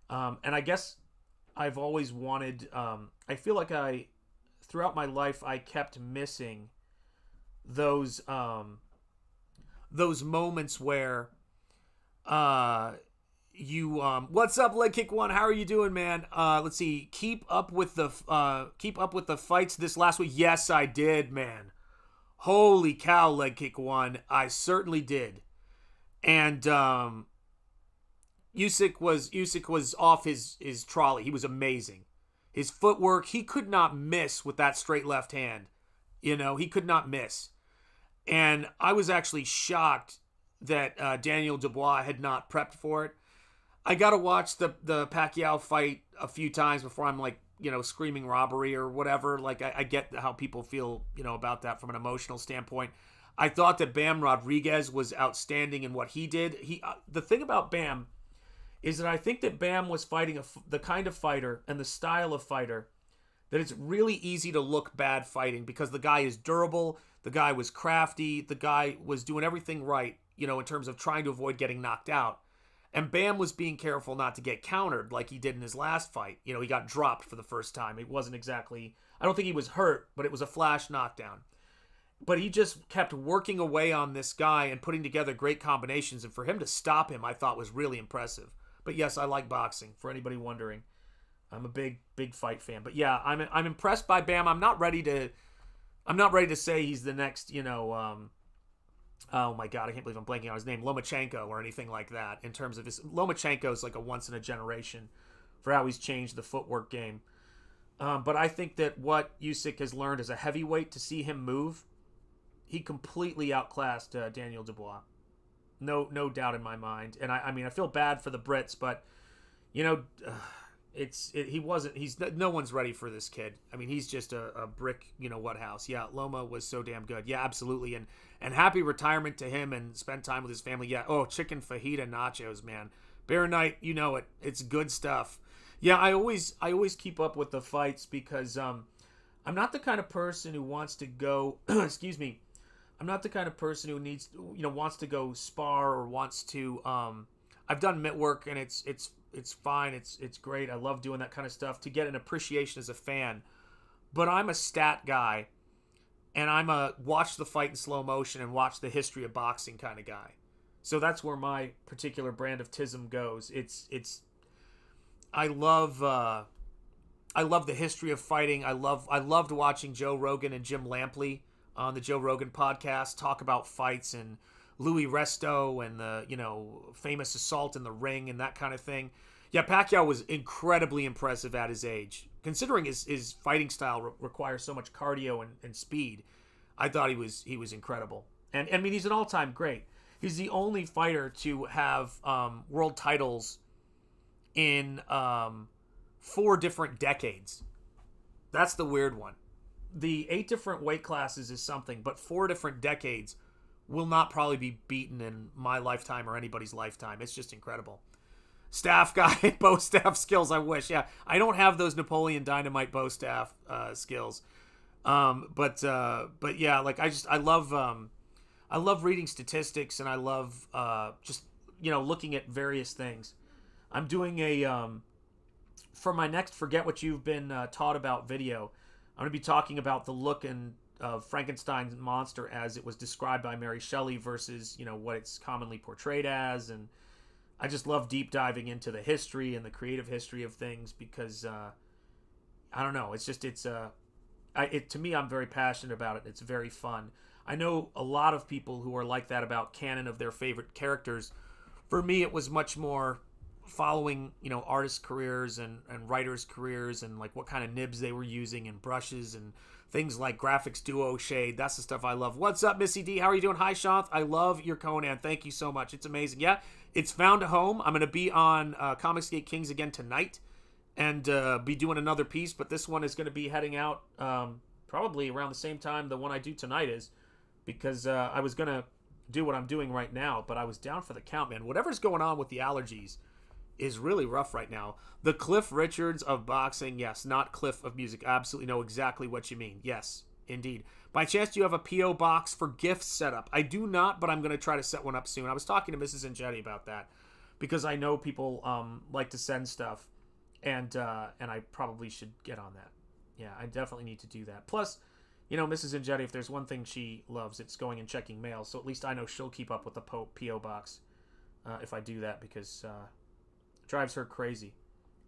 [SPEAKER 5] And I guess I've always wanted, I feel like throughout my life, I kept missing those moments where what's up, Leg Kick One? How are you doing, man? Let's see. Keep up with the fights this last week. Yes, I did, man. Holy cow, Leg Kick One. I certainly did. And Usyk was off his trolley. He was amazing. His footwork, he could not miss with that straight left hand. He could not miss. And I was actually shocked that Daniel Dubois had not prepped for it. I got to watch the Pacquiao fight a few times before I'm screaming robbery or whatever. I get how people feel, about that from an emotional standpoint. I thought that Bam Rodriguez was outstanding in what he did. The thing about Bam is that I think that Bam was fighting the kind of fighter and the style of fighter that it's really easy to look bad fighting, because the guy is durable, the guy was crafty, the guy was doing everything right, in terms of trying to avoid getting knocked out. And Bam was being careful not to get countered like he did in his last fight. He got dropped for the first time. It wasn't exactly, I don't think he was hurt, but it was a flash knockdown. But he just kept working away on this guy and putting together great combinations. And for him to stop him, I thought was really impressive. But yes, I like boxing, for anybody wondering. I'm a big fight fan. But yeah, I'm impressed by Bam. I'm not ready to say he's the next, oh my God, I can't believe I'm blanking on his name, Lomachenko or anything like that. In terms of Lomachenko is like a once in a generation for how he's changed the footwork game. But I think that what Usyk has learned as a heavyweight, to see him move, he completely outclassed Daniel Dubois. No doubt in my mind. And I feel bad for the Brits, but no one's ready for this kid. I mean, he's just a brick, what house. Yeah, Loma was so damn good. Yeah, absolutely. And happy retirement to him, and spend time with his family. Yeah. Oh, chicken fajita nachos, man. Bear Night, it's good stuff. Yeah, I always keep up with the fights because I'm not the kind of person who wants to go excuse me. I'm not the kind of person who needs wants to go spar or wants to I've done mitt work, and it's fine. It's great. I love doing that kind of stuff to get an appreciation as a fan. But I'm a stat guy, and I'm a watch the fight in slow motion and watch the history of boxing kind of guy. So that's where my particular brand of tism goes. I love the history of fighting. I loved watching Joe Rogan and Jim Lampley on the Joe Rogan podcast talk about fights and Louis Resto and the, famous assault in the ring and that kind of thing. Yeah, Pacquiao was incredibly impressive at his age. Considering his fighting style requires so much cardio and speed, I thought he was incredible. And I mean, he's an all-time great. He's the only fighter to have world titles in 4 different decades. That's the weird one. The 8 different weight classes is something, but 4 different decades will not probably be beaten in my lifetime or anybody's lifetime. It's just incredible. Staff guy, bow staff skills, I wish. Yeah, I don't have those Napoleon Dynamite bow staff skills. But yeah, like I love reading statistics, and I love just looking at various things. I'm doing for my next Forget What You've Been Taught About video, I'm going to be talking about the look of Frankenstein's monster as it was described by Mary Shelley versus, what it's commonly portrayed as. And I just love deep diving into the history and the creative history of things because, I don't know, to me, I'm very passionate about it. It's very fun. I know a lot of people who are like that about canon of their favorite characters. For me, it was much more following artists' careers and writers' careers and like what kind of nibs they were using and brushes and things like graphics duo shade. That's the stuff I love. What's up, Missy D? How are you doing? Hi, Shanth. I love your Conan. Thank you so much. It's amazing. Yeah, it's found a home. I'm going to be on Comicsgate Kings again tonight and be doing another piece, but this one is going to be heading out probably around the same time the one I do tonight is, because I was going to do what I'm doing right now, but I was down for the count, man. Whatever's going on with the allergies is really rough right now. The Cliff Richards of boxing, yes, not Cliff of music. I absolutely know exactly what you mean. Yes, indeed. By chance, do you have a P.O. box for gifts set up? I do not, but I'm going to try to set one up soon. I was talking to Mrs. Angetti about that because I know people like to send stuff, and I probably should get on that. Yeah, I definitely need to do that. Plus, Mrs. Angetti, if there's one thing she loves, it's going and checking mail. So at least I know she'll keep up with the P.O. box if I do that, because it drives her crazy.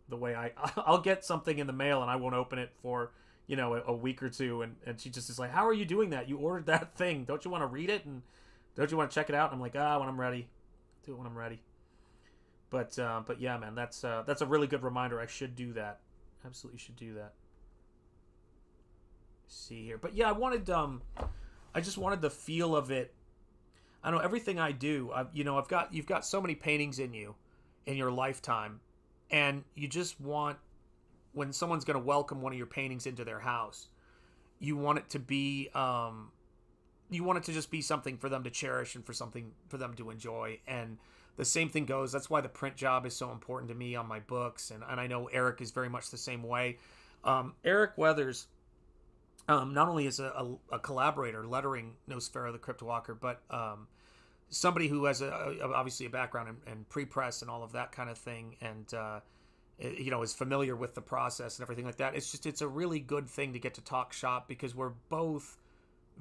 [SPEAKER 5] The way I'll get something in the mail and I won't open it for, a week or two. And she just is like, how are you doing that? You ordered that thing. Don't you want to read it? And don't you want to check it out? And I'm like, when I'm ready. Do it when I'm ready. But yeah, man, that's a really good reminder. I should do that. Absolutely should do that. See here, but yeah, I just wanted the feel of it. I know everything I do. You've got so many paintings in your lifetime, and you just want, when someone's going to welcome one of your paintings into their house, you want it to be, you want it to just be something for them to cherish and for something for them to enjoy. And the same thing goes. That's why the print job is so important to me on my books, and I know Eric is very much the same way. Eric Weathers. Not only is a collaborator lettering Nosfero the Crypt Walker, but somebody who has obviously a background in pre-press and all of that kind of thing, and is familiar with the process and everything like that. It's a really good thing to get to talk shop, because we're both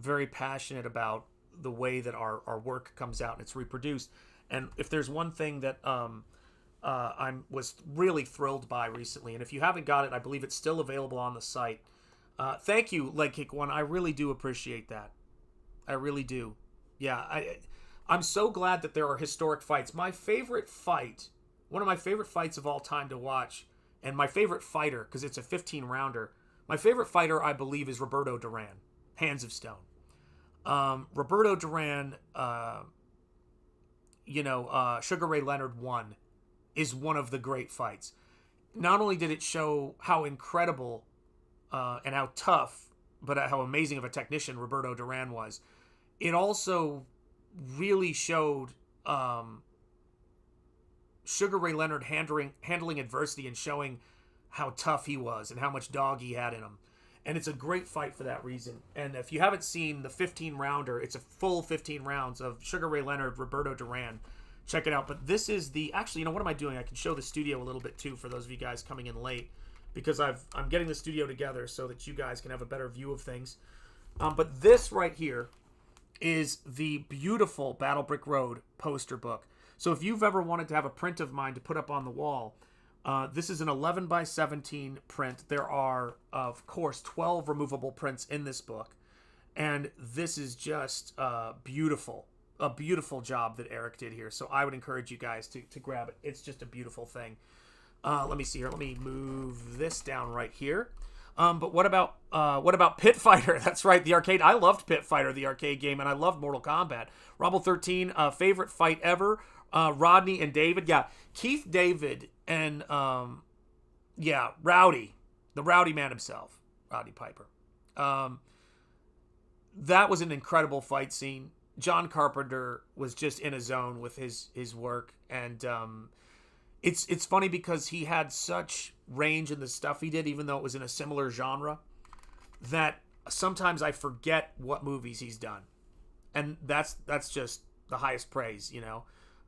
[SPEAKER 5] very passionate about the way that our work comes out and it's reproduced. And if there's one thing that I was really thrilled by recently, and if you haven't got it, I believe it's still available on the site. Thank you, Leg Kick One. I really do appreciate that. I really do. Yeah, I'm so glad that there are historic fights. My favorite fight, one of my favorite fights of all time to watch, and my favorite fighter, because it's a 15-rounder, my favorite fighter, I believe, is Roberto Duran, Hands of Stone. Roberto Duran, Sugar Ray Leonard 1 is one of the great fights. Not only did it show how incredible and how tough, but how amazing of a technician Roberto Duran was, it also really showed Sugar Ray Leonard handling adversity and showing how tough he was and how much dog he had in him. And it's a great fight for that reason. And if you haven't seen the 15-rounder, it's a full 15 rounds of Sugar Ray Leonard, Roberto Duran. Check it out. But this is actually, what am I doing? I can show the studio a little bit too for those of you guys coming in late, because I'm getting the studio together so that you guys can have a better view of things. But this right here is the beautiful Battle Brick Road poster book. So if you've ever wanted to have a print of mine to put up on the wall, This is an 11 by 17 print. There are, of course, 12 removable prints in this book. And this is just beautiful. A beautiful job that Eric did here. So I would encourage you guys to grab it. It's just a beautiful thing. Let me see here. Let me move this down right here. But what about Pit Fighter? That's right, the arcade. I loved Pit Fighter, the arcade game, and I loved Mortal Kombat. Rumble 13, favorite fight ever. Rodney and David. Yeah, Keith David and Rowdy, the Rowdy man himself, Rodney Piper. That was an incredible fight scene. John Carpenter was just in a zone with his work, and it's funny because he had such range in the stuff he did, even though it was in a similar genre, that sometimes I forget what movies he's done, and that's just the highest praise, you know.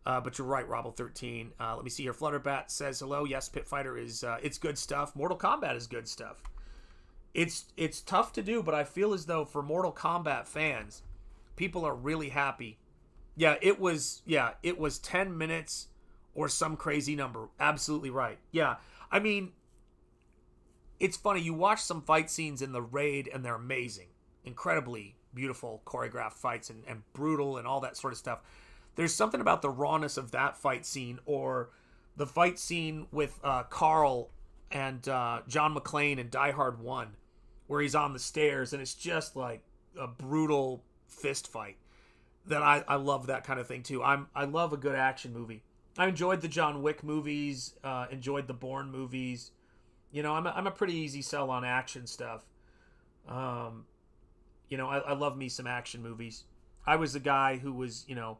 [SPEAKER 5] But you're right, Robble 13. Let me see here. Flutterbat says hello. Yes, Pit Fighter is it's good stuff. Mortal Kombat is good stuff. It's tough to do, but I feel as though for Mortal Kombat fans, people are really happy. It was 10 minutes or some crazy number. Absolutely right. Yeah, I mean, it's funny. You watch some fight scenes in the Raid, and they're amazing. Incredibly beautiful choreographed fights and brutal and all that sort of stuff. There's something about the rawness of that fight scene, or the fight scene with Carl and John McClane in Die Hard 1, where he's on the stairs, and it's just like a brutal fist fight. That I love that kind of thing too. I love a good action movie. I enjoyed the John Wick movies, enjoyed the Bourne movies. You know, I'm a pretty easy sell on action stuff. You know, I love me some action movies. I was the guy who was, you know,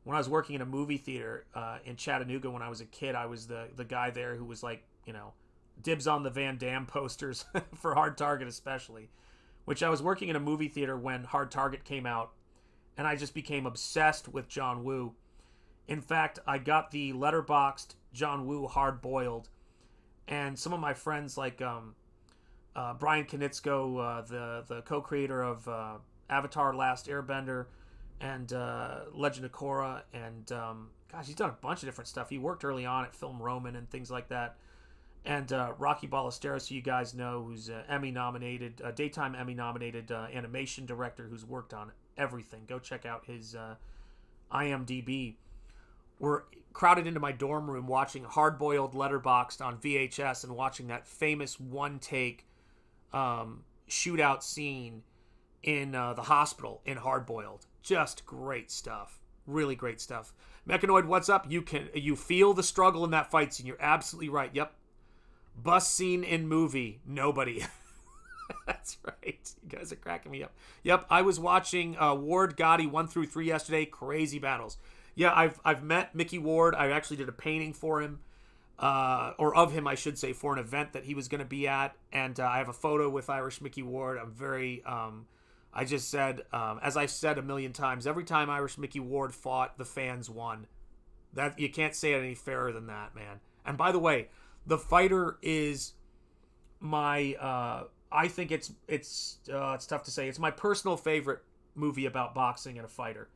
[SPEAKER 5] when I was working in a movie theater in Chattanooga when I was a kid, I was the guy there who was like, you know, dibs on the Van Damme posters for Hard Target especially, which I was working in a movie theater when Hard Target came out, and I just became obsessed with John Woo. In fact, I got the letterboxed John Woo Hard Boiled, and some of my friends like Brian Konietzko, the co-creator of Avatar: Last Airbender, and Legend of Korra, and gosh, he's done a bunch of different stuff. He worked early on at Film Roman and things like that. And Rocky Ballesteros, who you guys know, who's Emmy-nominated, daytime Emmy-nominated animation director who's worked on everything. Go check out his IMDb. We're crowded into my dorm room watching Hard-Boiled Letterboxd on VHS and watching that famous one-take shootout scene in the hospital in Hard-Boiled. Just great stuff. Really great stuff. Mechanoid, what's up? You feel the struggle in that fight scene. You're absolutely right. Yep. Bus scene in movie. Nobody. That's right. You guys are cracking me up. Yep. I was watching Ward Gotti 1 through 3 yesterday. Crazy battles. Yeah, I've met Mickey Ward. I actually did a painting for him, or of him, I should say, for an event that he was going to be at. And I have a photo with Irish Mickey Ward. I'm very, I just said, as I've said a million times, every time Irish Mickey Ward fought, the fans won. That you can't say it any fairer than that, man. And by the way, The Fighter is my, I think it's tough to say. It's my personal favorite movie about boxing and a fighter.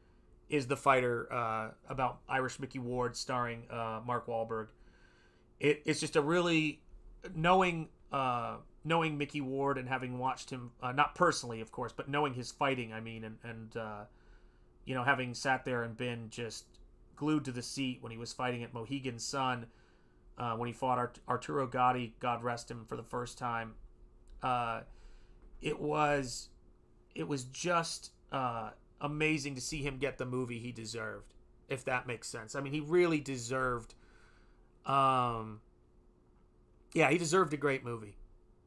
[SPEAKER 5] Is The Fighter, about Irish Mickey Ward starring Mark Wahlberg. It's just a really, knowing Mickey Ward and having watched him, not personally, of course, but knowing his fighting, I mean, and you know, having sat there and been just glued to the seat when he was fighting at Mohegan Sun, when he fought Arturo Gatti, God rest him, for the first time. It was just amazing to see him get the movie he deserved, if that makes sense. I mean, he really deserved, he deserved a great movie,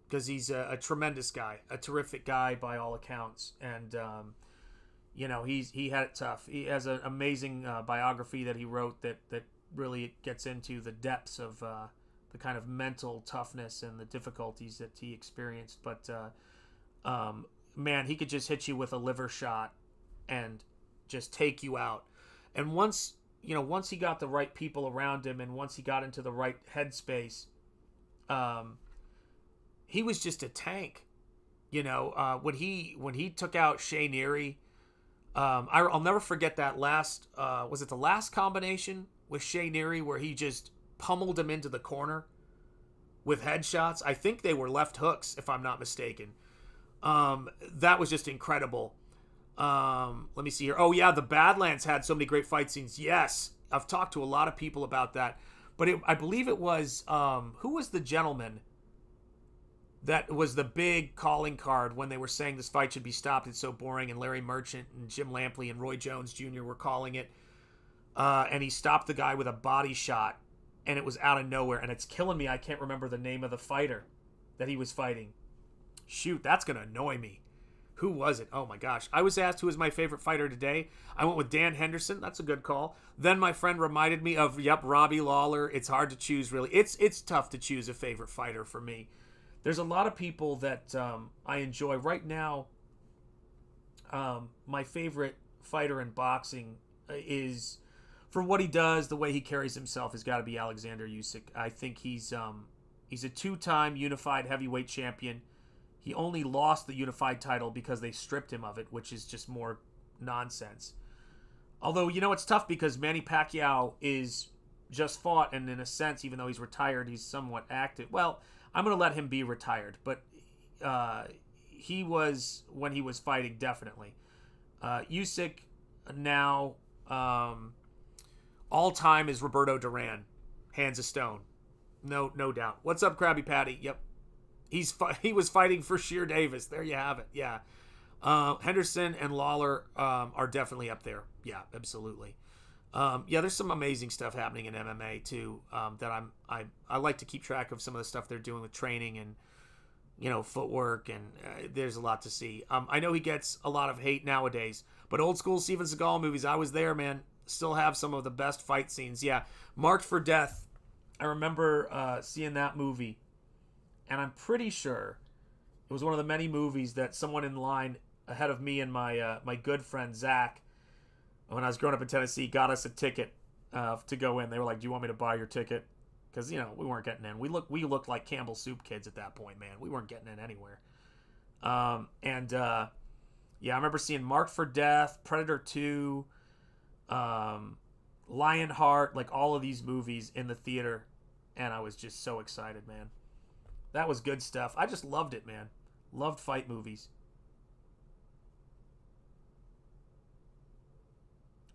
[SPEAKER 5] because he's a tremendous guy, a terrific guy by all accounts, and you know, he had it tough. He has an amazing biography that he wrote that really gets into the depths of the kind of mental toughness and the difficulties that he experienced. But man, he could just hit you with a liver shot and just take you out. And once he got the right people around him, and once he got into the right headspace, he was just a tank. You know, when he took out Shea Neary, I'll never forget that last, was it the last combination with Shea Neary where he just pummeled him into the corner? with headshots. I think they were left hooks, if I'm not mistaken. That was just incredible. Let me see here. Oh, yeah, the Badlands had so many great fight scenes. Yes, I've talked to a lot of people about that. But I believe it was, who was the gentleman that was the big calling card when they were saying this fight should be stopped, it's so boring, and Larry Merchant and Jim Lampley and Roy Jones Jr. were calling it. And he stopped the guy with a body shot, and it was out of nowhere. And it's killing me. I can't remember the name of the fighter that he was fighting. Shoot, that's going to annoy me. Who was it? Oh my gosh. I was asked who was my favorite fighter today. I went with Dan Henderson. That's a good call. Then my friend reminded me of, Robbie Lawler. It's hard to choose, really. It's tough to choose a favorite fighter for me. There's a lot of people that I enjoy. Right now, my favorite fighter in boxing is, for what he does, the way he carries himself, has got to be Alexander Usyk. I think he's a 2-time unified heavyweight champion. He only lost the unified title because they stripped him of it, which is just more nonsense. Although, it's tough because Manny Pacquiao is just fought, and in a sense, even though he's retired, he's somewhat active. Well, I'm going to let him be retired, but he was, when he was fighting, definitely. Usyk now, all-time is Roberto Duran, hands of stone. No doubt. What's up, Krabby Patty? Yep. He was fighting for Sheer Davis. There you have it. Yeah. Henderson and Lawler are definitely up there. Yeah, absolutely. There's some amazing stuff happening in MMA too. That I like to keep track of some of the stuff they're doing with training and footwork, and there's a lot to see. I know he gets a lot of hate nowadays, but old school Steven Seagal movies, I was there, man. Still have some of the best fight scenes. Yeah, Marked for Death. I remember seeing that movie. And I'm pretty sure it was one of the many movies that someone in line ahead of me and my good friend Zach, when I was growing up in Tennessee, got us a ticket to go in. They were like, "Do you want me to buy your ticket?" Because we weren't getting in. We looked like Campbell Soup kids at that point, man. We weren't getting in anywhere. I remember seeing Marked for Death, Predator 2, Lionheart, like all of these movies in the theater, and I was just so excited, man. That was good stuff. I just loved it, man. Loved fight movies.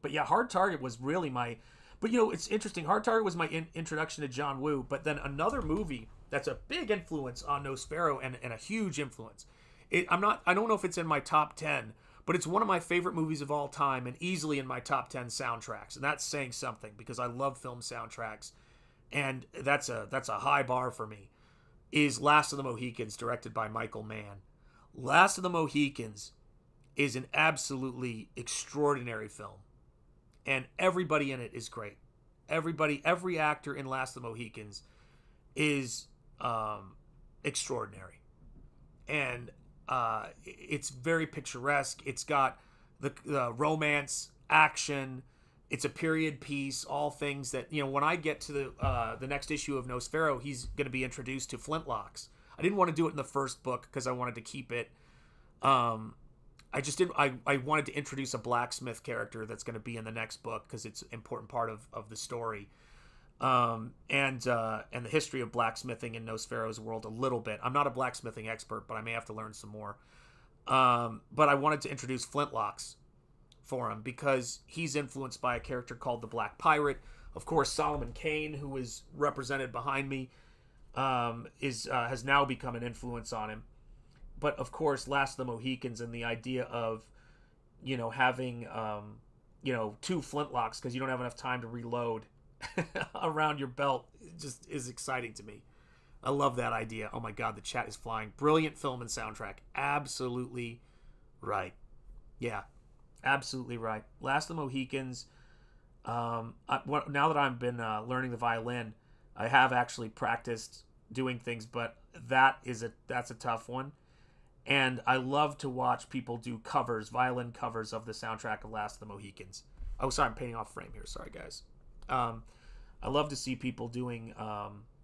[SPEAKER 5] But yeah, Hard Target was really my... But it's interesting. Hard Target was my introduction to John Woo. But then another movie that's a big influence on Nosfero and a huge influence. I don't know if it's in my top 10, but it's one of my favorite movies of all time and easily in my top 10 soundtracks. And that's saying something because I love film soundtracks. And that's a high bar for me. Is Last of the Mohicans, directed by Michael Mann. Last of the Mohicans is an absolutely extraordinary film. And everybody in it is great. Every actor in Last of the Mohicans is extraordinary. And it's very picturesque. It's got the romance, action. It's a period piece, all things that, when I get to the next issue of Nosfero, he's going to be introduced to flintlocks. I didn't want to do it in the first book because I wanted to keep it. I just didn't. I wanted to introduce a blacksmith character that's going to be in the next book because it's an important part of the story. And the history of blacksmithing in Nosfero's world a little bit. I'm not a blacksmithing expert, but I may have to learn some more. But I wanted to introduce flintlocks for him because he's influenced by a character called the Black Pirate. Of course, Solomon Kane, who is represented behind me, has now become an influence on him. But of course, Last of the Mohicans and the idea of, having, two flintlocks because you don't have enough time to reload around your belt just is exciting to me. I love that idea. Oh my God, the chat is flying. Brilliant film and soundtrack. Absolutely right. Yeah. Absolutely right. Last of the Mohicans. Now that I've been learning the violin, I have actually practiced doing things, but that's a tough one. And I love to watch people do violin covers of the soundtrack of Last of the Mohicans. Oh, sorry, I'm painting off frame here. Sorry, guys. I love to see people doing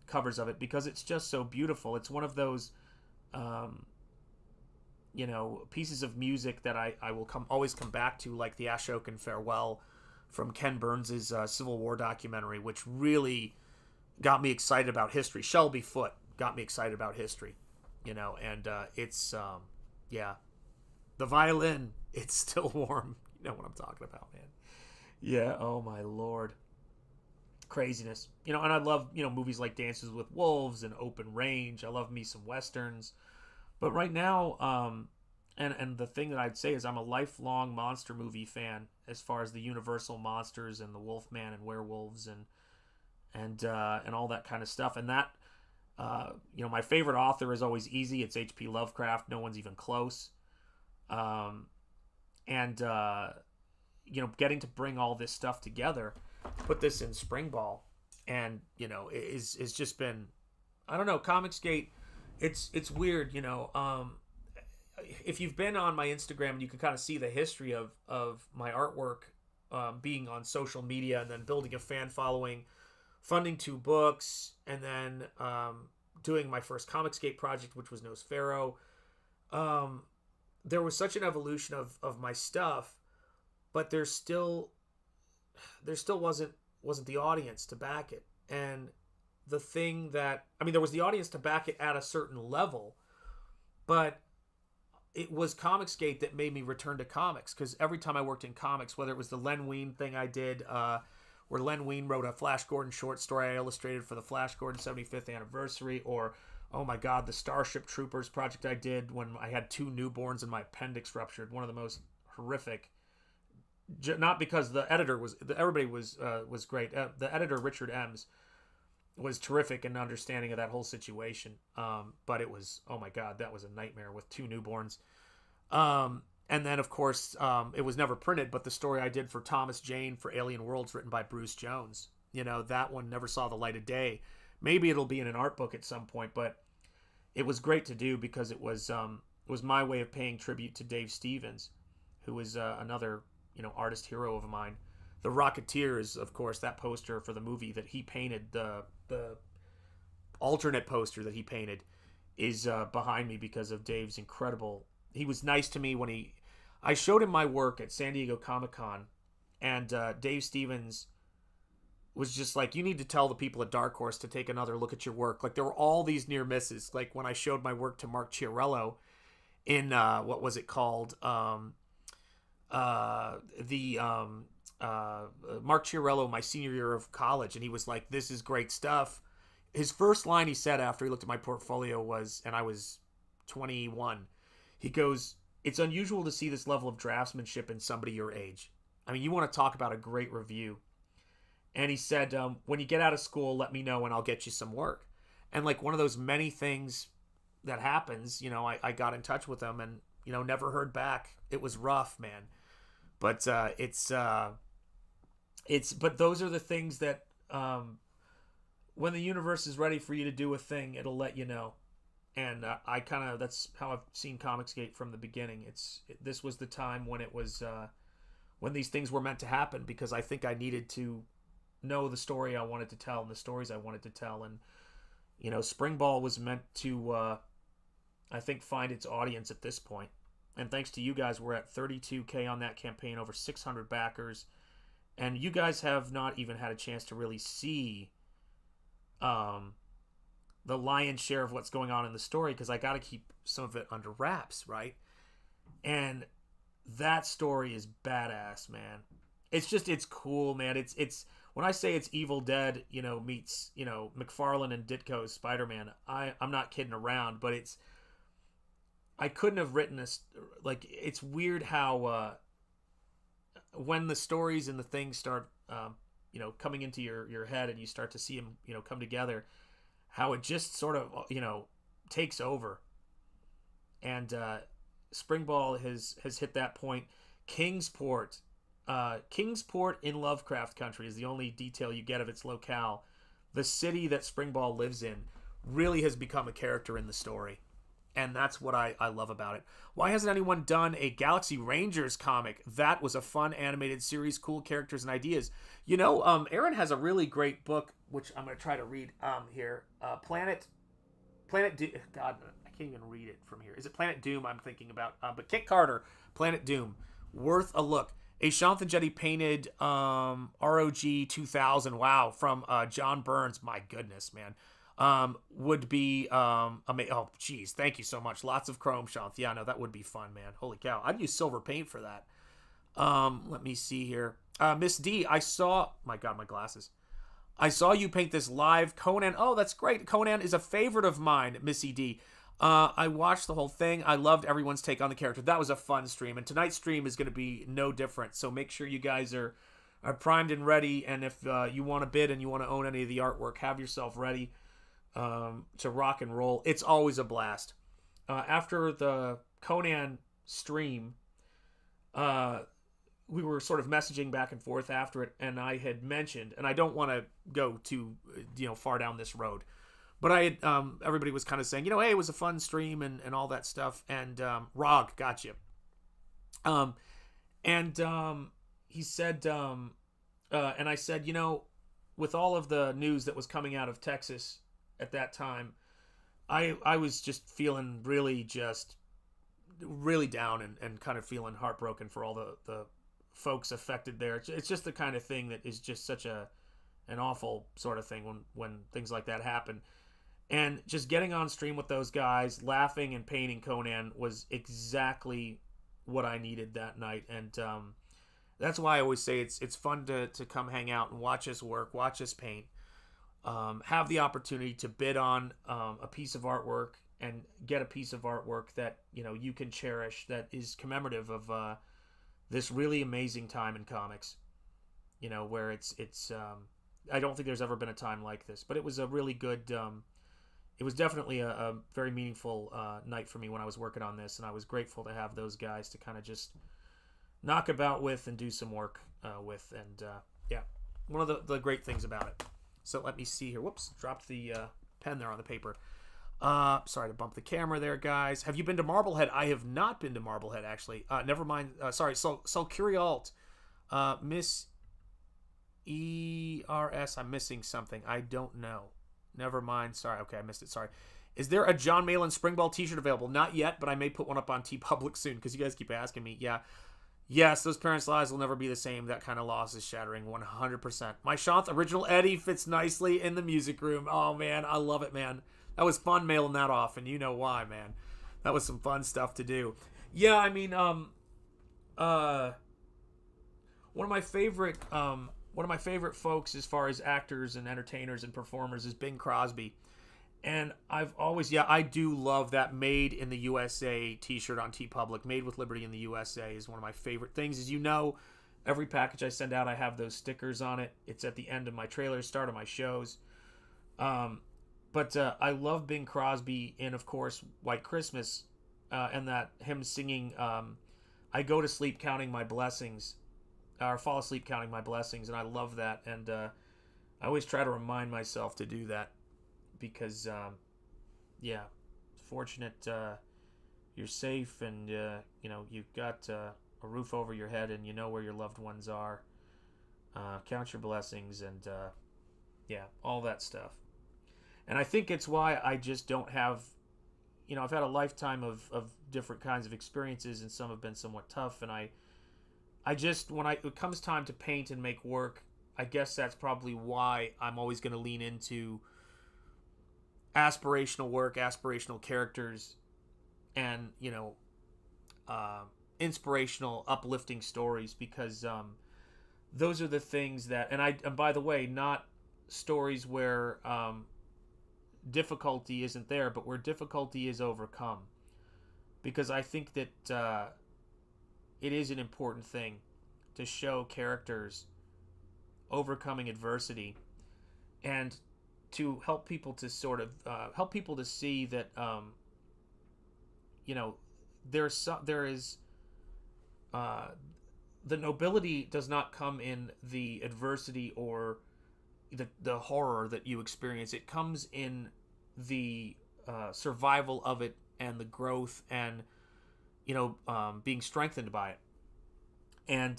[SPEAKER 5] covers of it because it's just so beautiful. It's one of those pieces of music that I will always come back to, like the Ashokan Farewell from Ken Burns' Civil War documentary, which really got me excited about history. Shelby Foote, got me excited about history, and it's, yeah. The violin, it's still warm. You know what I'm talking about, man. Yeah, oh my Lord. Craziness. And I love, movies like Dances with Wolves and Open Range. I love me some Westerns. But right now, and the thing that I'd say is I'm a lifelong monster movie fan as far as the Universal monsters and the Wolfman and werewolves and all that kind of stuff. And that, my favorite author is always easy. It's H.P. Lovecraft. No one's even close. Getting to bring all this stuff together, put this in SPRINGBALL, and is just been, I don't know, Comicsgate. It's weird, if you've been on my Instagram, you can kind of see the history of my artwork, being on social media and then building a fan following, funding 2 books, and then doing my first Comicsgate project, which was Nosfero. There was such an evolution of my stuff, but there still wasn't the audience to back it. And the thing that, there was the audience to back it at a certain level, but it was Comicsgate that made me return to comics, because every time I worked in comics, whether it was the Len Wein thing I did, where Len Wein wrote a Flash Gordon short story I illustrated for the Flash Gordon 75th anniversary, or, oh my God, the Starship Troopers project I did when I had 2 newborns and my appendix ruptured. One of the most horrific, not because the editor everybody was great. The editor, Richard Ems, was terrific in understanding of that whole situation. But it was, oh my God, that was a nightmare with 2 newborns. And then, of course, it was never printed, but the story I did for Thomas Jane for Alien Worlds, written by Bruce Jones, that one never saw the light of day. Maybe it'll be in an art book at some point, but it was great to do because it was my way of paying tribute to Dave Stevens, who was another, artist hero of mine. The Rocketeers, of course, that poster for the movie that he painted, the alternate poster that he painted, is behind me because of Dave's incredible. He was nice to me when I showed him my work at San Diego Comic-Con, and Dave Stevens was just like, you need to tell the people at Dark Horse to take another look at your work. Like, there were all these near misses. Like when I showed my work to Mark Chiarello in what was it called? Mark Chiarello, my senior year of college, and he was like, this is great stuff. His first line he said after he looked at my portfolio was, and I was 21, he goes, it's unusual to see this level of draftsmanship in somebody your age. You want to talk about a great review. And he said, when you get out of school, let me know and I'll get you some work. And like one of those many things that happens, I got in touch with him and, never heard back. It was rough, man. But but those are the things that, when the universe is ready for you to do a thing, it'll let you know. And that's how I've seen Comicsgate from the beginning. This was the time when it was, when these things were meant to happen, because I think I needed to know the story I wanted to tell and the stories I wanted to tell. And, SPRINGBALL was meant to, I think, find its audience at this point. And thanks to you guys, we're at 32K on that campaign, over 600 backers. And you guys have not even had a chance to really see the lion's share of what's going on in the story, because I got to keep some of it under wraps, right? And that story is badass, man. It's cool, man. It's when I say it's Evil Dead, meets, McFarlane and Ditko's Spider-Man, I'm not kidding around, but I couldn't have written this. Like, it's weird how when the stories and the things start, coming into your head and you start to see them, come together, how it just sort of, takes over. And SPRINGBALL has hit that point. Kingsport in Lovecraft Country is the only detail you get of its locale. The city that SPRINGBALL lives in really has become a character in the story. And that's what I love about it. Why hasn't anyone done a Galaxy Rangers comic? That was a fun animated series, cool characters and ideas. Aaron has a really great book, which I'm going to try to read here. Planet Doom. God, I can't even read it from here. Is it Planet Doom I'm thinking about? But Kit Carter, Planet Doom. Worth a look. A Shanthan Jetty painted ROG 2000. Wow, from John Burns. My goodness, man. would be oh geez, thank you so much. Lots of chrome, Sean. Yeah, no, that would be fun, man. Holy cow, I'd use silver paint for that. Let me see here. Miss D, I saw, my god, my glasses. I saw you paint this live Conan. Oh, that's great. Conan is a favorite of mine, Missy D. I watched the whole thing. I loved everyone's take on the character. That was a fun stream, and tonight's stream is going to be no different. So make sure you guys are primed and ready. And if you want to bid and you want to own any of the artwork, have yourself ready to rock and roll. It's always a blast. After the Conan stream, we were sort of messaging back and forth after it, and I had mentioned, and I don't want to go too far down this road, but I had everybody was kind of saying, hey, it was a fun stream and all that stuff, and Rog got you. He said, and I said, with all of the news that was coming out of Texas at that time, I was just feeling really down and kind of feeling heartbroken for all the folks affected there. It's just the kind of thing that is just such an awful sort of thing when things like that happen. And just getting on stream with those guys, laughing and painting Conan was exactly what I needed that night. And that's why I always say it's fun to come hang out and watch us work, watch us paint, have the opportunity to bid on a piece of artwork and get a piece of artwork that you can cherish, that is commemorative of this really amazing time in comics, where it's I don't think there's ever been a time like this, but it was a really good, it was definitely a very meaningful night for me when I was working on this, and I was grateful to have those guys to kind of just knock about with and do some work with, and yeah, one of the great things about it. So let me see here. Whoops, dropped the pen there on the paper. Sorry to bump the camera there, guys. Have you been to Marblehead? I have not been to Marblehead, actually. Never mind. Sorry. So Curialt, Miss ERS. I'm missing something. I don't know. Never mind. Sorry. Okay, I missed it. Sorry. Is there a John Malin Springball t-shirt available? Not yet, but I may put one up on TeePublic soon because you guys keep asking me. Yeah. Yes, those parents' lives will never be the same. That kind of loss is shattering 100%. My Shanth original Eddie fits nicely in the music room. Oh, man. I love it, man. That was fun mailing that off, and you know why, man. That was some fun stuff to do. Yeah, I mean, one of my favorite folks as far as actors and entertainers and performers is Bing Crosby. And I do love that Made in the USA t-shirt on TeePublic. Made with Liberty in the USA is one of my favorite things. As you know, every package I send out, I have those stickers on it. It's at the end of my trailers, start of my shows. But I love Bing Crosby in, of course, White Christmas, and that him singing, I go to sleep counting my blessings, or fall asleep counting my blessings, and I love that. And I always try to remind myself to do that because, yeah, it's fortunate you're safe and, you've got a roof over your head and you know where your loved ones are. Count your blessings and, yeah, all that stuff. And I think it's why I just don't have, I've had a lifetime of different kinds of experiences, and some have been somewhat tough. And I just, when it comes time to paint and make work, I guess that's probably why I'm always going to lean into aspirational work, aspirational characters, and, inspirational, uplifting stories, because those are the things that, and by the way, not stories where difficulty isn't there, but where difficulty is overcome, because I think that it is an important thing to show characters overcoming adversity and to help people to sort of help people to see that there is the nobility does not come in the adversity or the horror that you experience. It comes in the survival of it and the growth and being strengthened by it. And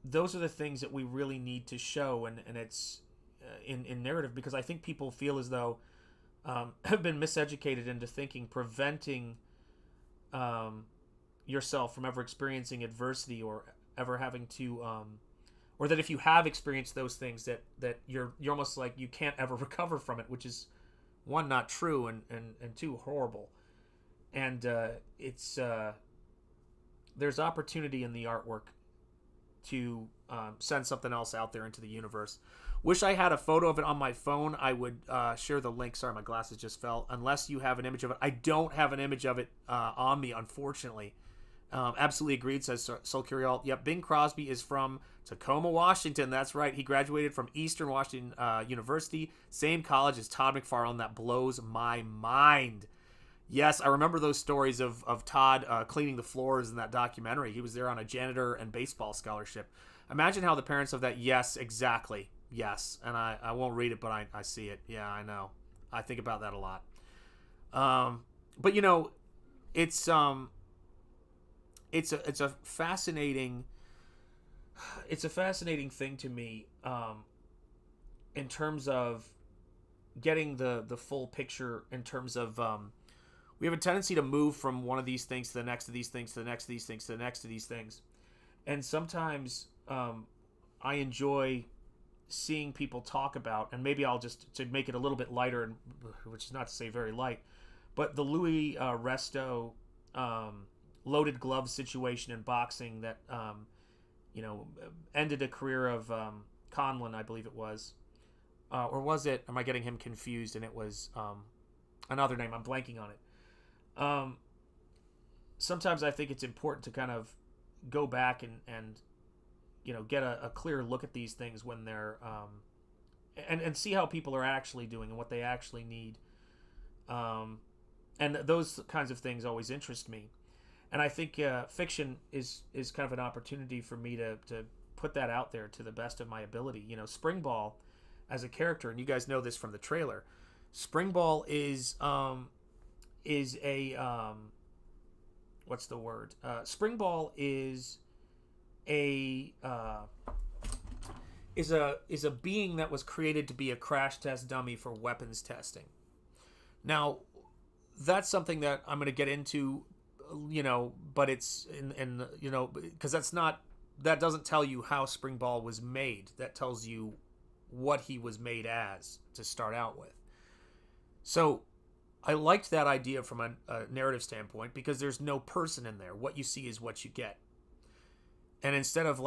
[SPEAKER 5] those are the things that we really need to show, and it's in narrative, because I think people feel as though have been miseducated into thinking preventing yourself from ever experiencing adversity or ever having to or that if you have experienced those things, that you're almost like you can't ever recover from it, which is, one, not true, and two, horrible. And it's there's opportunity in the artwork to send something else out there into the universe. Wish I had a photo of it on my phone. I would share the link. Sorry, my glasses just fell. Unless you have an image of it. I don't have an image of it on me, unfortunately. Absolutely agreed, says Soul Curial. Yep, Bing Crosby is from Tacoma, Washington. That's right. He graduated from Eastern Washington University. Same college as Todd McFarlane. That blows my mind. Yes, I remember those stories of Todd cleaning the floors in that documentary. He was there on a janitor and baseball scholarship. Imagine how the parents of that, yes, exactly. Yes. And I won't read it, but I see it. Yeah, I know. I think about that a lot. But, you know, it's a fascinating thing to me in terms of getting the full picture, in terms of we have a tendency to move from one of these things to the next of these things to the next of these things to the next of these things. And sometimes I enjoy seeing people talk about, and maybe I'll just, to make it a little bit lighter, and which is not to say very light, but the Louis Resto loaded glove situation in boxing that ended a career of Conlon, I believe it was, or was it? Am I getting him confused? And it was another name. I'm blanking on it. Sometimes I think it's important to kind of go back and get a clear look at these things when they're and see how people are actually doing and what they actually need. And those kinds of things always interest me. And I think fiction is kind of an opportunity for me to put that out there to the best of my ability. Springball as a character, and you guys know this from the trailer, Springball is a what's the word? Springball is a being that was created to be a crash test dummy for weapons testing. Now, that's something that I'm going to get into, but it's because that doesn't tell you how Springball was made. That tells you what he was made as to start out with. So I liked that idea from a narrative standpoint, because there's no person in there. What you see is what you get. And instead of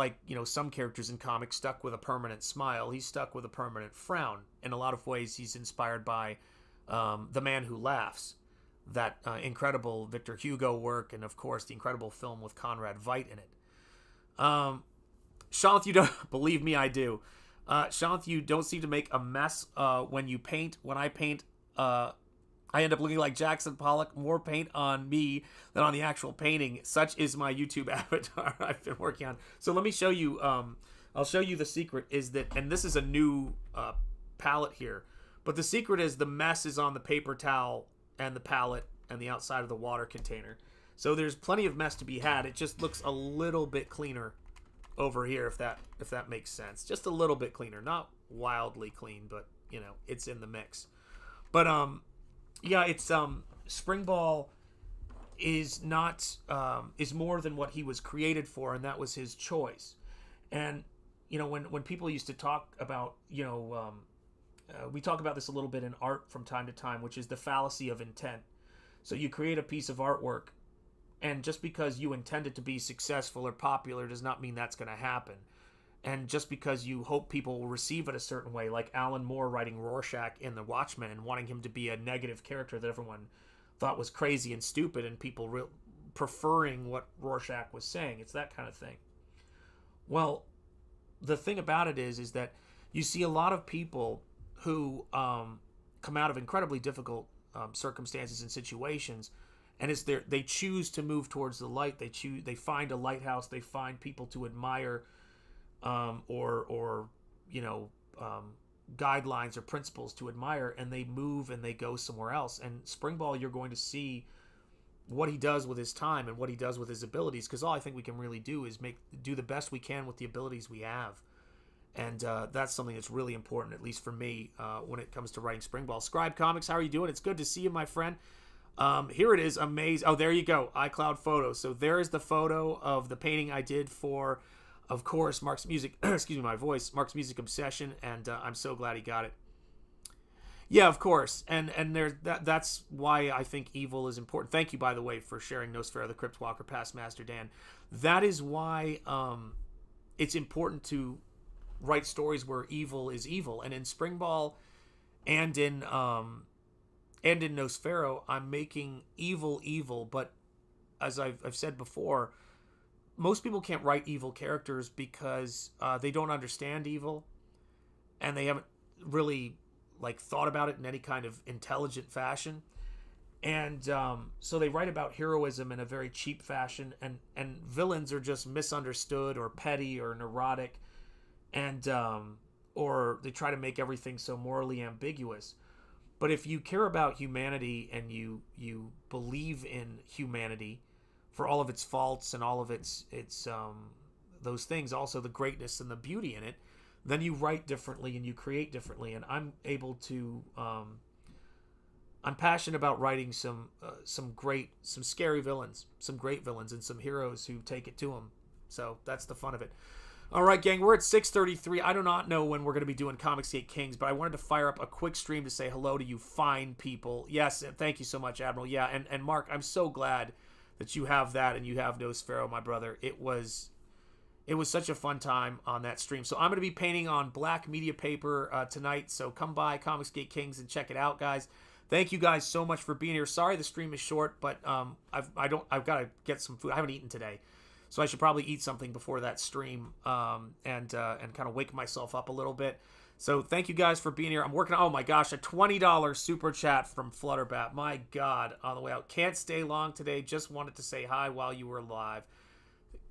[SPEAKER 5] some characters in comics stuck with a permanent smile, he's stuck with a permanent frown. In a lot of ways, he's inspired by The Man Who Laughs, that incredible Victor Hugo work, and of course the incredible film with Conrad Veidt in it. Shanth, you don't believe me, I do. Shanth, you don't seem to make a mess when you paint. When I paint, I end up looking like Jackson Pollock. More paint on me than on the actual painting. Such is my YouTube avatar I've been working on. So let me show you. I'll show you the secret is that, and this is a new palette here, but the secret is the mess is on the paper towel and the palette and the outside of the water container. So there's plenty of mess to be had. It just looks a little bit cleaner over here, if that makes sense. Just a little bit cleaner, not wildly clean, but it's in the mix. But yeah, it's Springball is not is more than what he was created for, and that was his choice. And when people used to talk about we talk about this a little bit in art from time to time, which is the fallacy of intent. So you create a piece of artwork, and just because you intend it to be successful or popular does not mean that's going to happen. And just because you hope people will receive it a certain way, like Alan Moore writing Rorschach in The Watchmen and wanting him to be a negative character that everyone thought was crazy and stupid, and people preferring what Rorschach was saying. It's that kind of thing. Well, the thing about it is that you see a lot of people who come out of incredibly difficult circumstances and situations, and they choose to move towards the light. They find a lighthouse. They find people to admire, or guidelines or principles to admire, and they move and they go somewhere else. And Springball, you're going to see what he does with his time and what he does with his abilities, because all I think we can really do is do the best we can with the abilities we have. And that's something that's really important, at least for me, when it comes to writing Springball. Scribe Comics, how are you doing? It's good to see you, my friend. Here it is. Amazing. Oh, there you go. iCloud photos. So there is the photo of the painting I did for of course, Mark's music, excuse me, my voice, Mark's music obsession, and I'm so glad he got it. Yeah, of course, and that's why I think evil is important. Thank you, by the way, for sharing Nosfero, the Crypt Walker, past Master Dan. That is why it's important to write stories where evil is evil. And in SPRINGBALL and in Nosfero, I'm making evil, but as I've said before, most people can't write evil characters because they don't understand evil, and they haven't really thought about it in any kind of intelligent fashion. And so they write about heroism in a very cheap fashion, and villains are just misunderstood or petty or neurotic, and or they try to make everything so morally ambiguous. But if you care about humanity and you believe in humanity for all of its faults and all of its those things, also the greatness and the beauty in it, then you write differently and you create differently. And I'm able to I'm passionate about writing some scary villains, some great villains, and some heroes who take it to them. So that's the fun of it. All right, gang, we're at 6:33. I do not know when we're going to be doing Comicsgate Kings, but I wanted to fire up a quick stream to say hello to you fine people. Yes, thank you so much, Admiral. Yeah, and Mark, I'm so glad that you have that and you have Nosfero, my brother. It was such a fun time on that stream. So I'm going to be painting on black media paper tonight, so come by Comicsgate Kings and check it out, guys. Thank you guys so much for being here. Sorry the stream is short, but I've got to get some food. I haven't eaten today, so I should probably eat something before that stream and kind of wake myself up a little bit. So thank you guys for being here. I'm working on, oh my gosh, a $20 super chat from Flutterbat. My God, on the way out. Can't stay long today. Just wanted to say hi while you were live.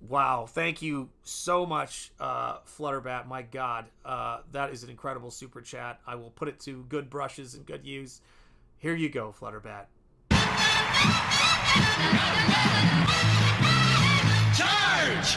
[SPEAKER 5] Wow, thank you so much, Flutterbat. My God, that is an incredible super chat. I will put it to good brushes and good use. Here you go, Flutterbat. Charge!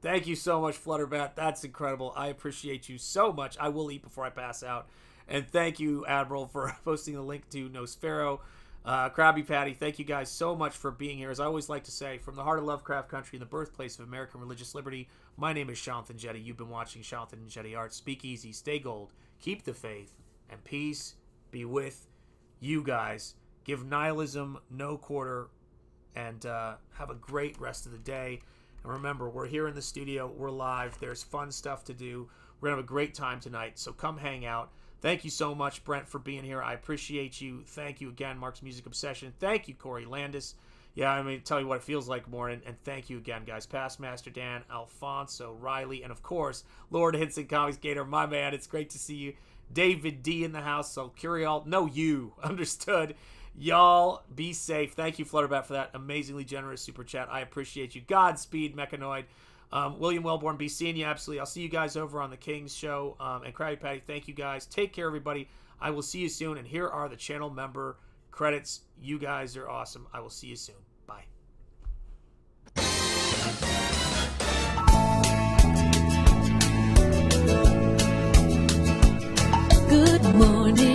[SPEAKER 5] Thank you so much, Flutterbat. That's incredible. I appreciate you so much. I will eat before I pass out. And thank you, Admiral, for posting the link to Nosfero. Krabby Patty, thank you guys so much for being here. As I always like to say, from the heart of Lovecraft Country and the birthplace of American religious liberty, my name is Shanthan Jetty. You've been watching Shanthan Jetty Art. Speak easy, stay gold, keep the faith, and peace be with you guys. Give nihilism no quarter, and have a great rest of the day. And remember, we're here in the studio, we're live, there's fun stuff to do. We're gonna have a great time tonight, so come hang out. Thank you so much, Brent, for being here. I appreciate you. Thank you again, Mark's Music Obsession. Thank you, Corey Landis. Yeah, I mean, tell you what it feels like more. And thank you again, guys. Past Master Dan, Alfonso, Riley, and of course, Lord Hinson Comics Gator, my man. It's great to see you. David D in the house. So Curial, no, you understood. Y'all be safe. Thank you, Flutterbat, for that amazingly generous super chat. I appreciate you. Godspeed, Mechanoid. William Wellborn, be seeing you, absolutely. I'll see you guys over on the Kings show. And Krabby Patty, thank you guys. Take care, everybody. I will see you soon. And here are the channel member credits. You guys are awesome. I will see you soon. Bye.
[SPEAKER 3] Good morning.